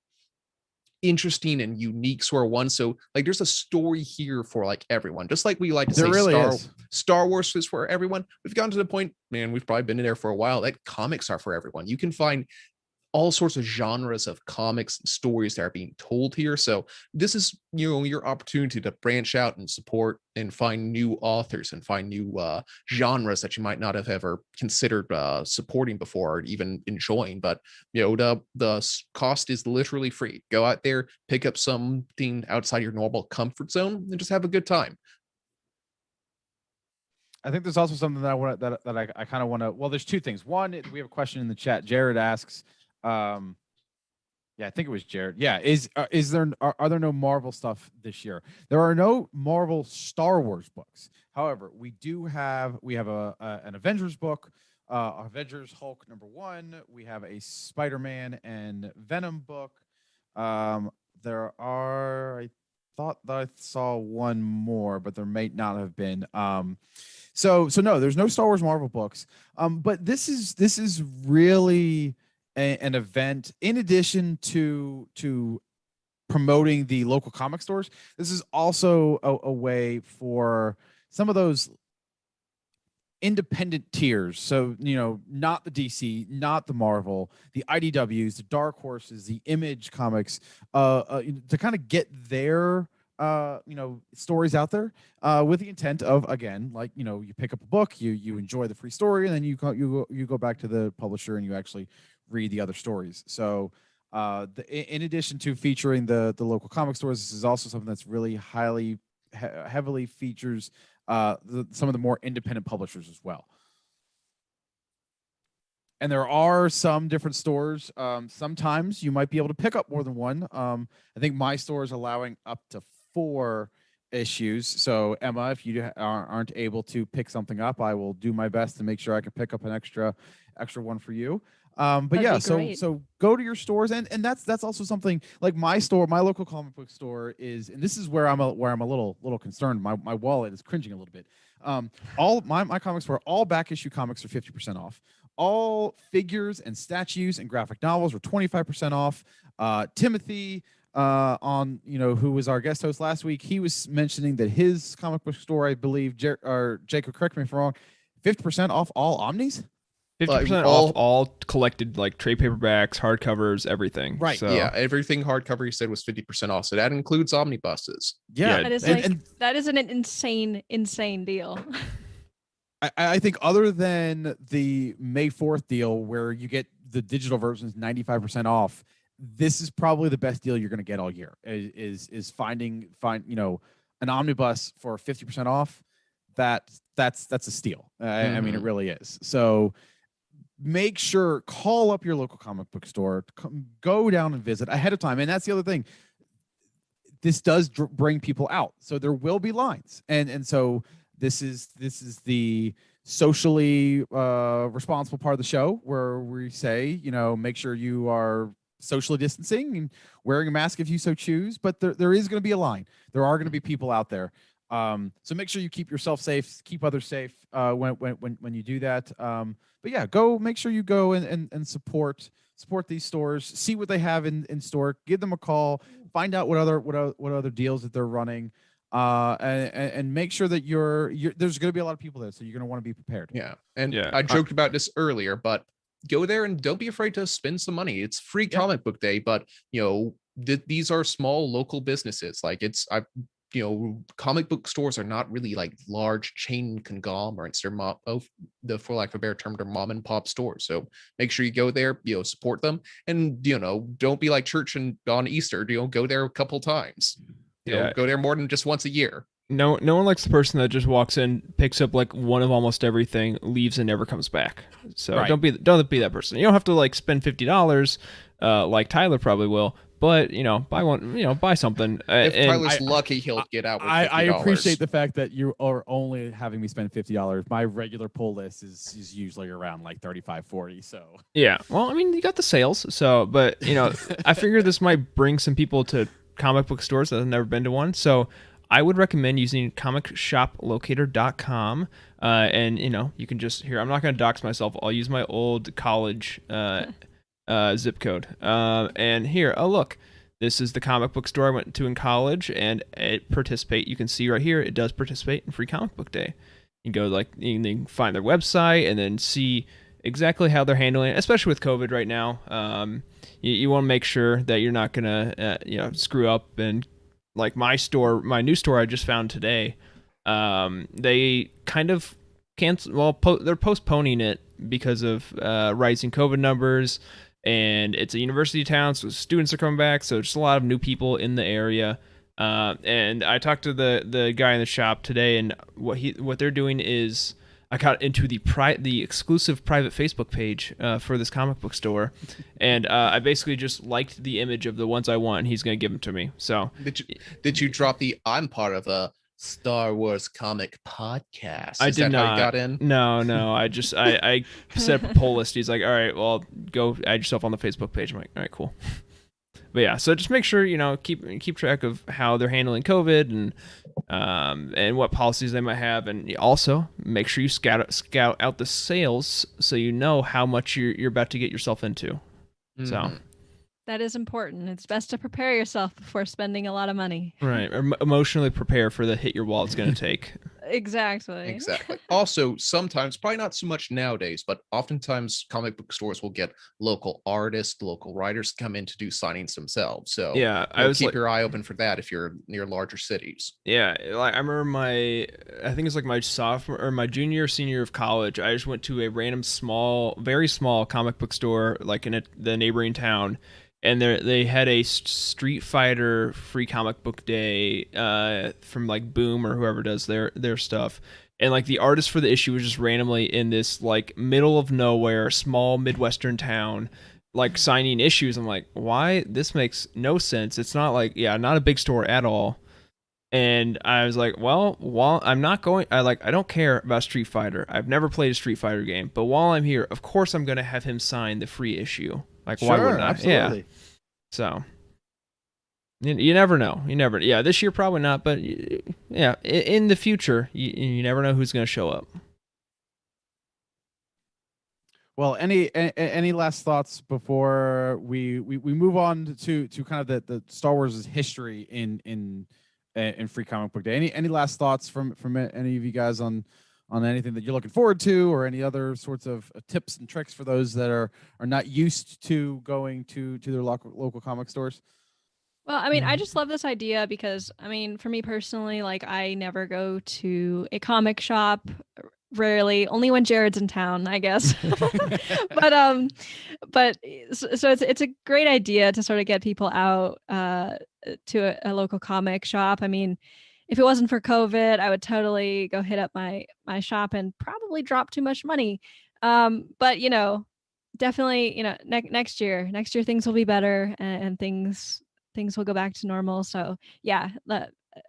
S3: interesting and unique sort of ones. So like there's a story here for like everyone, just like we like to say really Star Wars is for everyone. We've gotten to the point, man, we've probably been in there for a while, that comics are for everyone. You can find all sorts of genres of comics and stories that are being told here. So this is, your opportunity to branch out and support and find new authors and find new genres that you might not have ever considered supporting before or even enjoying. But, the cost is literally free. Go out there, pick up something outside your normal comfort zone and just have a good time.
S1: I think there's also something that I kind of want to, well, there's 2 things. One, we have a question in the chat. Jared asks, I think it was Jared. Yeah. Are there no Marvel stuff this year? There are no Marvel Star Wars books. However, we have an Avengers book. Avengers Hulk #1. We have a Spider-Man and Venom book. There are, I thought that I saw one more, but there may not have been. So no, there's no Star Wars Marvel books. But this is really an event in addition to promoting the local comic stores. This is also a way for some of those independent tiers. So, not the DC, not the Marvel, the IDWs, the Dark Horses, the Image Comics, to kind of get their stories out there, with the intent of, again, like, you pick up a book, you enjoy the free story, and then you go back to the publisher and you actually read the other stories. So in addition to featuring the local comic stores, this is also something that's really heavily features some of the more independent publishers as well. And there are some different stores. Sometimes you might be able to pick up more than one. I think my store is allowing up to 4 issues. So Emma, if you aren't able to pick something up, I will do my best to make sure I can pick up an extra one for you. But
S2: That'd
S1: yeah,
S2: be great.
S1: so go to your stores, and that's also something like my store, my local comic book store is, and this is where I'm a little concerned. My wallet is cringing a little bit. All my comics store, all back issue comics are 50% off. All figures and statues and graphic novels were 25% off. Timothy, who was our guest host last week, he was mentioning that his comic book store, I believe, Jacob, correct me if I'm wrong, 50% off all Omnis.
S4: 50% off all collected, like trade paperbacks, hardcovers, everything.
S1: Right.
S4: So,
S3: Yeah, everything hardcover he said was 50% off. So that includes omnibuses.
S1: Yeah.
S2: That is that is an insane deal.
S1: I think other than the May 4th deal where you get the digital versions 95% off, this is probably the best deal you're going to get all year. Is find an omnibus for 50% off. That's a steal. I mean, it really is. So make sure, call up your local comic book store, go down and visit ahead of time. And that's the other thing. This does bring people out. So there will be lines. And so this is the socially responsible part of the show where we say, make sure you are socially distancing and wearing a mask if you so choose. But there is going to be a line. There are going to be people out there. So make sure you keep yourself safe, keep others safe when you do that. But yeah, make sure you go and support these stores, see what they have in store, give them a call, find out what other deals that they're running, and make sure that there's going to be a lot of people there, so you're going to want to be prepared.
S3: Yeah, and I joked about this earlier, but go there and don't be afraid to spend some money. It's free comic book day, but these are small local businesses. Like comic book stores are not really like large chain conglomerates. They're, for lack of a better term, they're mom and pop stores. So make sure you go there, support them, and don't be like church and on Easter. Go there a couple times. Go there more than just once a year.
S4: No one likes the person that just walks in, picks up like one of almost everything, leaves and never comes back. So
S1: right.
S4: Don't be that person. You don't have to like spend $50 like Tyler probably will. But buy one, buy something.
S3: If Tyler's lucky, he'll get out with $50.
S1: I appreciate the fact that you are only having me spend $50. My regular pull list is usually around like $35-$40. So
S4: yeah, well, I mean, you got the sales. So, but I figure this might bring some people to comic book stores that have never been to one. So I would recommend using comicshoplocator.com. And you can just I'm not going to dox myself. I'll use my old college zip code. And here, look, this is the comic book store I went to in college, and you can see right here, it does participate in Free Comic Book Day. You can go you can find their website and then see exactly how they're handling it, especially with COVID right now. You want to make sure that you're not gonna screw up. And like my new store I just found today, they kind of they're postponing it because of rising COVID numbers. And it's a university town, so students are coming back. So just a lot of new people in the area. And I talked to the guy in the shop today, and what they're doing is I got into the exclusive private Facebook page for this comic book store, and I basically just liked the image of the ones I want, and he's going to give them to me. So
S3: did you drop the I'm part of a Star Wars comic podcast.
S4: I
S3: Is
S4: did
S3: that
S4: not.
S3: how you got in?
S4: No. I set up a poll list. He's like, all right, well, go add yourself on the Facebook page. I'm like, all right, cool. But yeah, so just make sure, keep track of how they're handling COVID and what policies they might have, and also make sure you scout out the sales so you know how much you're about to get yourself into. So
S2: that is important. It's best to prepare yourself before spending a lot of money.
S4: right, emotionally prepare for the hit your wallet's going to take.
S2: Exactly.
S3: Also, sometimes, probably not so much nowadays, but oftentimes comic book stores will get local artists, local writers come in to do signings themselves. So
S4: yeah,
S3: keep your eye open for that if you're near larger cities.
S4: Yeah, like I remember I think it's like my sophomore or my junior or senior of college. I just went to a random very small comic book store like in the neighboring town. And they had a Street Fighter free comic book day from like Boom or whoever does their stuff. And like the artist for the issue was just randomly in this like middle of nowhere, small Midwestern town, like signing issues. I'm like, why? This makes no sense. It's not like, not a big store at all. And I was like, well, while I'm not going, I don't care about Street Fighter. I've never played a Street Fighter game, but while I'm here, of course I'm going to have him sign the free issue. Like, why wouldn't I?
S1: Absolutely.
S4: Yeah. So you never know. This year probably not, but yeah, in the future, you never know who's going to show up.
S1: Well, any last thoughts before we move on to kind of the Star Wars' history in Free Comic Book Day? Any last thoughts from any of you guys on anything that you're looking forward to, or any other sorts of tips and tricks for those that are not used to going to their local comic stores?
S2: Well, I mean, I just love this idea because, I mean, for me personally, like I never go to a comic shop, rarely, only when Jared's in town, I guess. but so it's a great idea to sort of get people out to a local comic shop. I mean, if it wasn't for COVID, I would totally go hit up my shop and probably drop too much money. But definitely, next year things will be better and things will go back to normal. So yeah,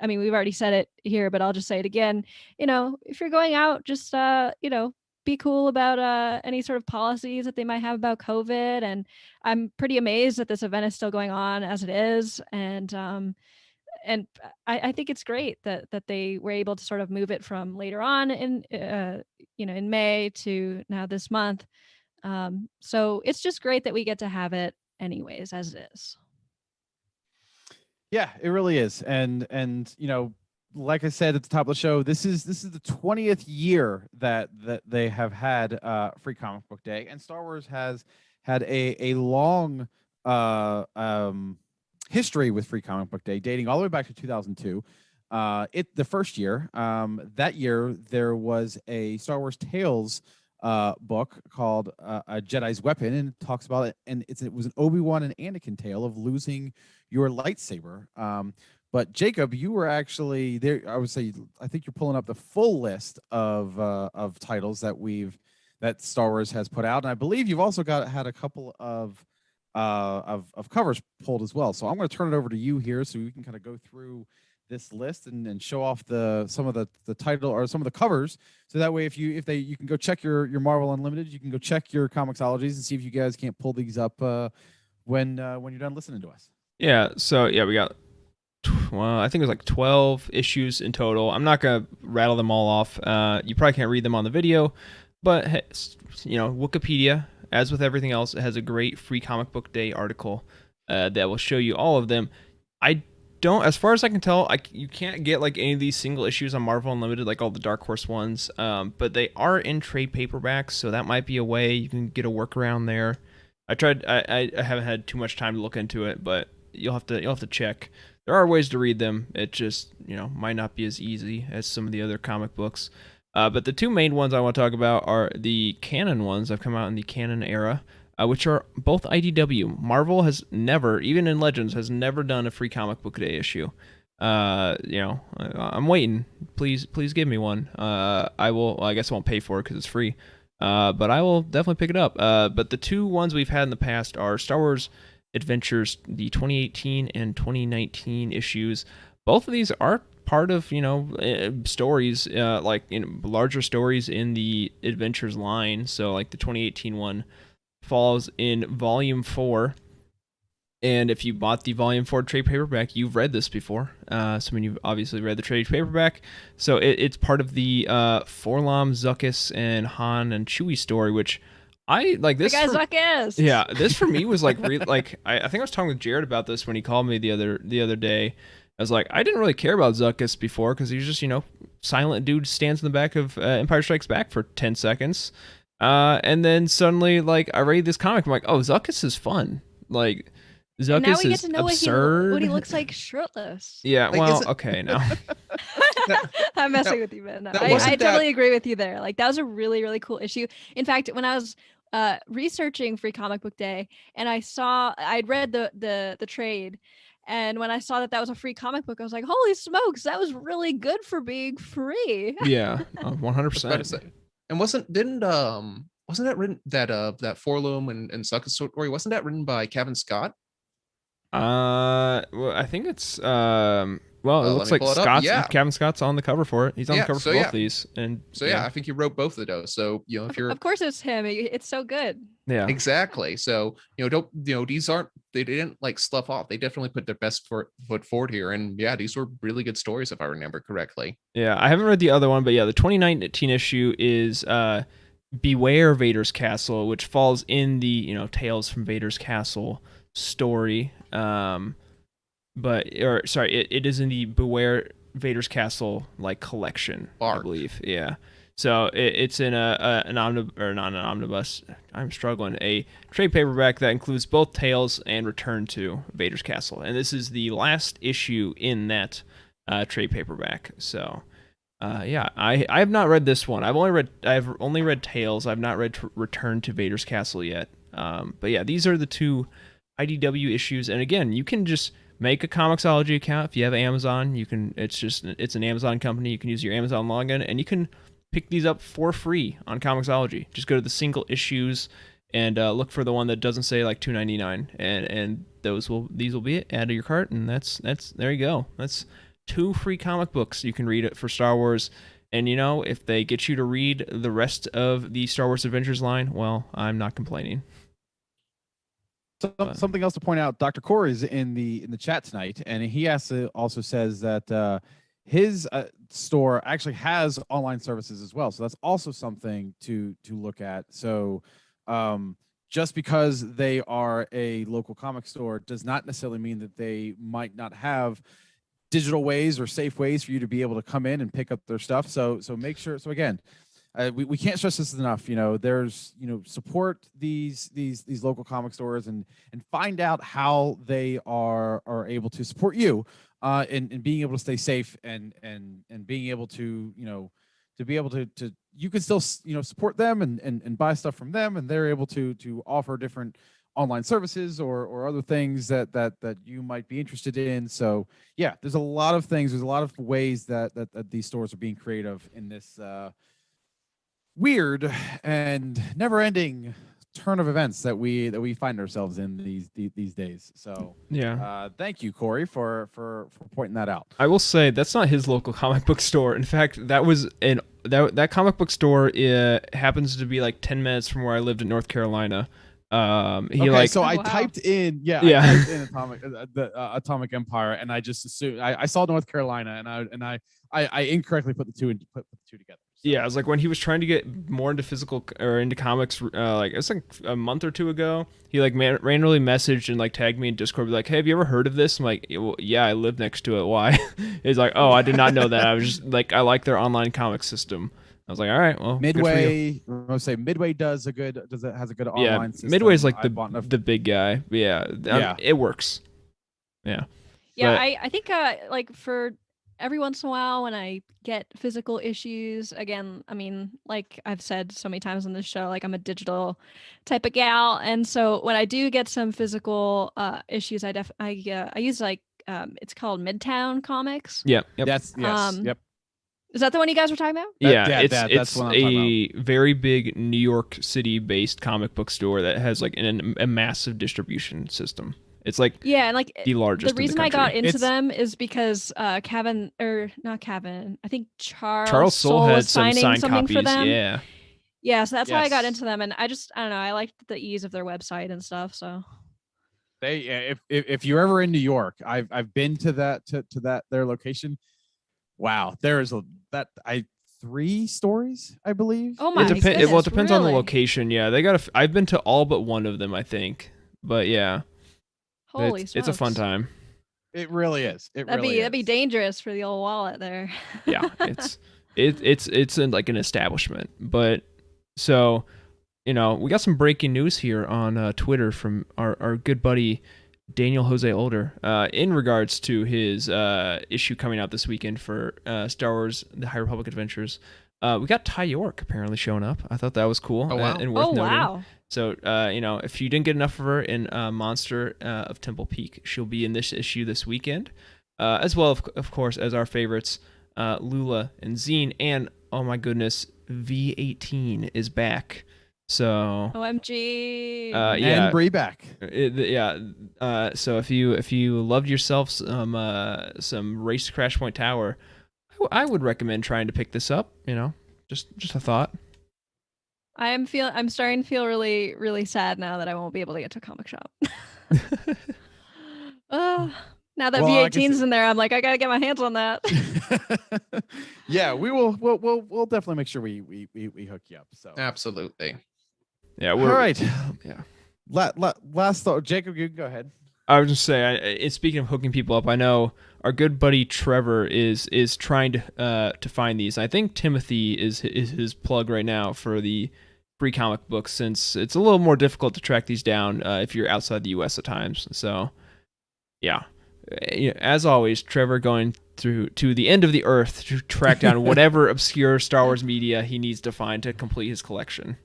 S2: I mean, we've already said it here, but I'll just say it again. If you're going out, just be cool about any sort of policies that they might have about COVID. And I'm pretty amazed that this event is still going on as it is. And I think it's great that they were able to sort of move it from later on in in May to now this month. So it's just great that we get to have it anyways as it is.
S1: Yeah, it really is. And like I said at the top of the show, this is the 20th year that they have had Free Comic Book Day, and Star Wars has had a long history with Free Comic Book Day, dating all the way back to 2002. The first year, that year, there was a Star Wars Tales book called A Jedi's Weapon, and it talks about it. And it was an Obi-Wan and Anakin tale of losing your lightsaber. But Jacob, you were actually there. I think you're pulling up the full list of titles that Star Wars has put out, and I believe you've also had a couple of covers pulled as well. So I'm going to turn it over to you here so we can kind of go through this list and show off some of the title or some of the covers. So that way, you can go check your Marvel Unlimited, you can go check your Comixologies and see if you guys can't pull these up when you're done listening to us.
S4: Yeah. So yeah, we got. Well, I think it was like 12 issues in total. I'm not going to rattle them all off. You probably can't read them on the video, but Wikipedia, as with everything else, it has a great Free Comic Book Day article that will show you all of them. As far as I can tell, you can't get like any of these single issues on Marvel Unlimited, like all the Dark Horse ones, but they are in trade paperbacks, so that might be a way you can get a workaround there. I tried. I haven't had too much time to look into it, but you'll have to check. There are ways to read them. It just, might not be as easy as some of the other comic books. But the two main ones I want to talk about are the canon ones that have come out in the canon era, which are both IDW. Marvel has never, even in Legends, has never done a Free Comic Book Day issue. I'm waiting. Please give me one. I will. I guess I won't pay for it because it's free. But I will definitely pick it up. But the two ones we've had in the past are Star Wars Adventures, the 2018 and 2019 issues. Both of these are part of stories like larger stories in the Adventures line. So like the 2018 one falls in volume 4. And if you bought the volume 4 trade paperback, you've read this before. You've obviously read the trade paperback. So it's part of the Forlom, Zuckuss, and Han and Chewie story, which I like this.
S2: The guy Zuckuss.
S4: Yeah, this for me was like like I think I was talking with Jared about this when he called me the other day. I was like, I didn't really care about Zuckuss before because he was just silent dude stands in the back of Empire Strikes Back for 10 seconds, and then suddenly like I read this comic, I'm like, oh, Zuckuss is fun, like. Zuckuss
S2: and now we get to know
S4: absurd.
S2: what he looks like shirtless.
S4: Yeah,
S3: Like,
S4: well, okay, now.
S2: I'm messing with you, man. No,
S3: that
S2: I
S3: wasn't
S2: totally agree with you there. Like that was a really, really cool issue. In fact, when I was researching Free Comic Book Day, and I'd read the trade, and when I saw that was a free comic book, I was like, holy smokes, that was really good for being free.
S4: Yeah,
S3: I was about
S4: 100%.
S3: to say. And wasn't that written that Forlom and Zuckuss story? Wasn't that written by Kevin Scott?
S4: Well, I think it's it looks like Kevin Scott's on the cover for it. He's on the cover for both these, and
S3: I think he wrote both of those. So if you're,
S2: of course it's him. It's so good.
S4: Yeah,
S3: exactly. So these they didn't like slough off. They definitely put their best foot forward here, and yeah, these were really good stories if I remember correctly.
S4: Yeah, I haven't read the other one, but yeah, the 2019 issue is Beware Vader's Castle, which falls in the Tales from Vader's Castle story. It is in the Beware Vader's Castle like collection, I believe. Yeah. So it's in an omnibus. I'm struggling. A trade paperback that includes both Tales and Return to Vader's Castle, and this is the last issue in that trade paperback. So, I have not read this one. I've only read Tales. I've not read Return to Vader's Castle yet. But yeah, these are the two IDW issues, and again, you can just make a Comixology account if you have Amazon. It's an Amazon company. You can use your Amazon login, and you can pick these up for free on Comixology. Just go to the single issues and look for the one that doesn't say like $2.99, and these will be it. Add to your cart, and that's there you go. That's 2 free comic books you can read it for Star Wars. And if they get you to read the rest of the Star Wars Adventures line, well, I'm not complaining.
S1: Something else to point out: Dr. Corey is in the chat tonight, and he also says that his store actually has online services as well. So that's also something to look at. So just because they are a local comic store does not necessarily mean that they might not have digital ways or safe ways for you to be able to come in and pick up their stuff. So make sure. So again, we can't stress this enough. There's support these local comic stores and find out how they are able to support you in being able to stay safe and being able to to be able to you can still support them and buy stuff from them, and they're able to offer different online services or other things that you might be interested in. So yeah, there's a lot of things. There's a lot of ways that these stores are being creative in this weird and never-ending turn of events that we find ourselves in these days. So
S4: yeah,
S1: thank you, Corey, for pointing that out.
S4: I will say that's not his local comic book store. In fact, that was that comic book store happens to be like 10 minutes from where I lived in North Carolina. I typed in I typed in Atomic Empire, and I just assumed I saw North Carolina, and I incorrectly put the two together. So. Yeah, I was like, when he was trying to get more into physical or into comics, like it was like a month or two ago, he like randomly messaged and like tagged me in Discord, like, hey, have you ever heard of this? I'm like, well, yeah, I live next to it. Why? He's like, oh, I did not know that. I was just like, I like their online comic system. I was like, all right, well,
S1: Midway. I would say Midway has a good online system.
S4: Midway's like the big guy. Yeah, it works. Yeah.
S2: Yeah, but I think like for every once in a while when I get physical issues, again, I mean, like I've said so many times on this show, like I'm a digital type of gal, and so when I do get some physical issues, I use like it's called Midtown Comics.
S4: Yeah,
S1: yep. Yep.
S2: Is that the one you guys were talking about?
S4: It's a very big New York City based comic book store that has like a massive distribution system. It's like
S2: Yeah, and like
S4: the largest.
S2: the reason
S4: in the
S2: I got
S4: country.
S2: into
S1: It's-
S2: them is because Kevin, or not Kevin, I think
S4: Charles Soule
S2: Soule
S4: had
S2: was
S4: some
S2: signing
S4: signed
S2: something
S4: copies.
S2: for them.
S4: Yeah.
S2: Yeah, so that's how I got
S1: Yes.
S2: into them, and I don't know, I liked the ease of their website and stuff. So
S1: if you're ever in New York, I've been to that their location. Wow, there is that 3 stories, I believe.
S2: Oh my
S4: Well,
S2: goodness,
S4: it depends on the
S2: really?
S4: location. Yeah, they got. I've been to all but one of them, I think. But yeah,
S2: Holy
S4: it's a fun
S2: smokes.
S4: time.
S1: It really is.
S2: That'd be dangerous for the old wallet there.
S4: Yeah, it's like an establishment. But so, we got some breaking news here on Twitter from our good buddy Daniel Jose Older in regards to his issue coming out this weekend for Star Wars: The High Republic Adventures. We got Ty York apparently showing up. I thought that was cool.
S3: Oh, wow.
S4: And worth
S2: Oh
S4: noting.
S2: wow.
S4: So, if you didn't get enough of her in Monster of Temple Peak, she'll be in this issue this weekend, as well, of course, as our favorites, Lula and Zine, and, oh my goodness, V18 is back. So,
S2: OMG.
S4: yeah.
S1: And Bree back.
S4: So if you loved yourself some Race to Crash Point Tower, I would recommend trying to pick this up. Just a thought.
S2: I'm starting to feel really, really sad now that I won't be able to get to a comic shop. Now that
S1: Well, I
S2: V18's in there, I'm like, I gotta get my hands on that.
S1: Yeah, we'll definitely make sure we hook you up. So
S3: Absolutely.
S4: Yeah,
S1: all right.
S4: Yeah.
S1: Last thought, Jacob, you can go ahead.
S4: I was just saying, speaking of hooking people up, I know our good buddy Trevor is trying to find these. I think Timothy is his plug right now for the free comic books, since it's a little more difficult to track these down if you're outside the U.S. at times. So, yeah. As always, Trevor going through to the end of the earth to track down whatever obscure Star Wars media he needs to find to complete his collection.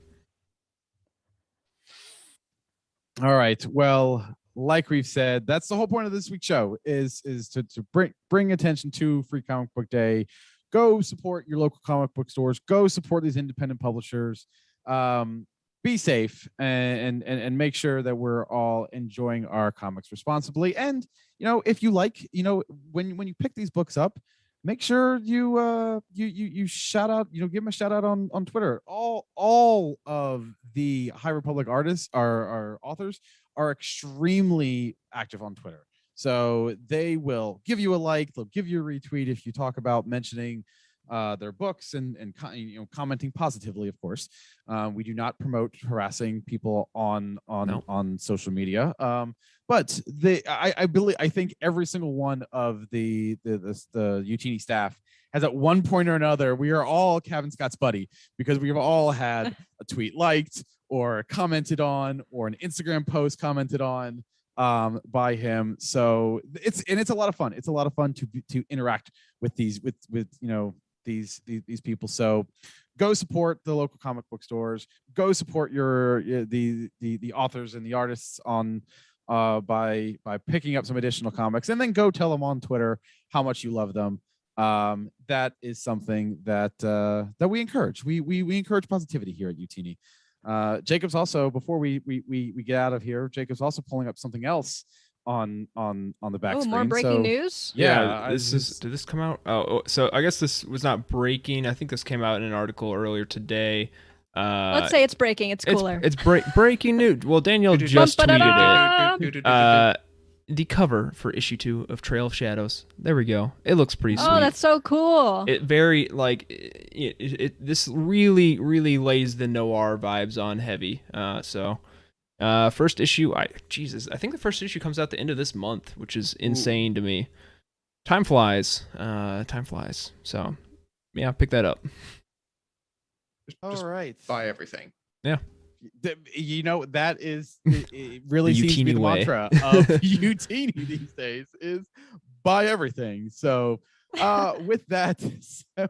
S1: All right. Well, like we've said, that's the whole point of this week's show is to bring attention to Free Comic Book Day. Go support your local comic book stores. Go support these independent publishers. Be safe and make sure that we're all enjoying our comics responsibly. And if you like, when you pick these books up, make sure you shout out, give them a shout out on Twitter. All of the High Republic artists, our authors, are extremely active on Twitter. So they will give you a like, they'll give you a retweet if you talk about mentioning their books and commenting positively. Of course, we do not promote harassing people on social media. But I think every single one of the Youtini staff has at one point or another, we are all Kevin Scott's buddy, because we've all had a tweet liked or commented on, or an Instagram post commented on by him. So it's a lot of fun. It's a lot of fun to interact with these people. So go support the local comic book stores. Go support the authors and the artists on by picking up some additional comics, and then go tell them on Twitter how much you love them. That is something that we encourage. We encourage positivity here at Youtini. Jacob's also, before we get out of here, Jacob's also pulling up something else on the back screen.
S2: More breaking news.
S4: Yeah, did this come out? Oh, so I guess this was not breaking. I think this came out in an article earlier today.
S2: Let's say it's breaking. It's cooler.
S4: It's breaking news. Well, Danielle just tweeted it. The cover for issue 2 of Trail of Shadows. There we go. It looks pretty sweet.
S2: Oh, that's so cool.
S4: It very this really lays the noir vibes on heavy. First issue, I think the first issue comes out the end of this month, which is insane to me. Time flies. So, yeah, pick that up.
S3: Just
S1: all right,
S3: buy everything.
S4: Yeah.
S1: That is, it really
S4: The
S1: seems to be the
S4: Youtini way.
S1: mantra of Youtini these days, is buy everything. So with that,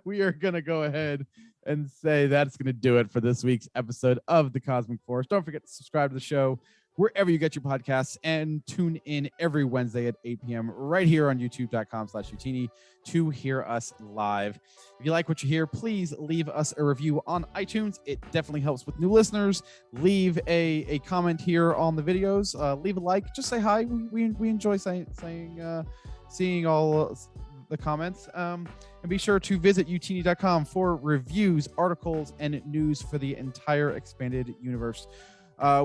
S1: we are going to go ahead and say that's going to do it for this week's episode of The Cosmic Force. Don't forget to subscribe to the show wherever you get your podcasts, and tune in every Wednesday at 8 p.m. right here on youtube.com/Youtini to hear us live. If you like what you hear, please leave us a review on iTunes. It definitely helps with new listeners. Leave a comment here on the videos. Leave a like. Just say hi. We enjoy seeing all the comments. And be sure to visit youtini.com for reviews, articles, and news for the entire expanded universe.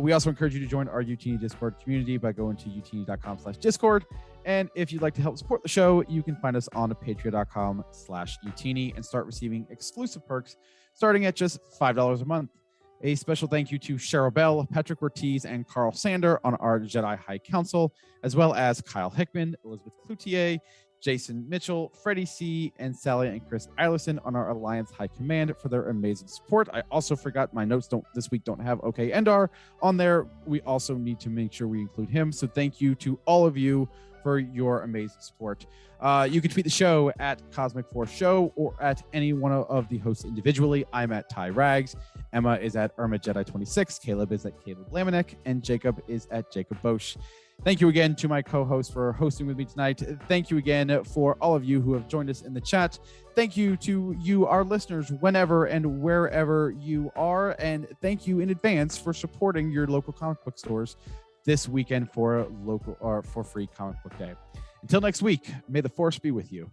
S1: We also encourage you to join our Youtini Discord community by going to youtini.com/Discord. And if you'd like to help support the show, you can find us on patreon.com/Youtini and start receiving exclusive perks starting at just $5 a month. A special thank you to Cheryl Bell, Patrick Ortiz, and Carl Sander on our Jedi High Council, as well as Kyle Hickman, Elizabeth Cloutier, Jason Mitchell, Freddie C., and Sally and Chris Eilerson on our Alliance High Command for their amazing support. I also forgot my notes this week don't have OK Endar on there. We also need to make sure we include him. So thank you to all of you for your amazing support. You can tweet the show at Cosmic Force Show or at any one of the hosts individually. I'm at Ty Rags. Emma is at Irma Jedi 26. Caleb is at Caleb Lamanek, and Jacob is at Jacob Bosch. Thank you again to my co-host for hosting with me tonight. Thank you again for all of you who have joined us in the chat. Thank you to you, our listeners, whenever and wherever you are. And thank you in advance for supporting your local comic book stores this weekend for free comic book day. Until next week, may the Force be with you.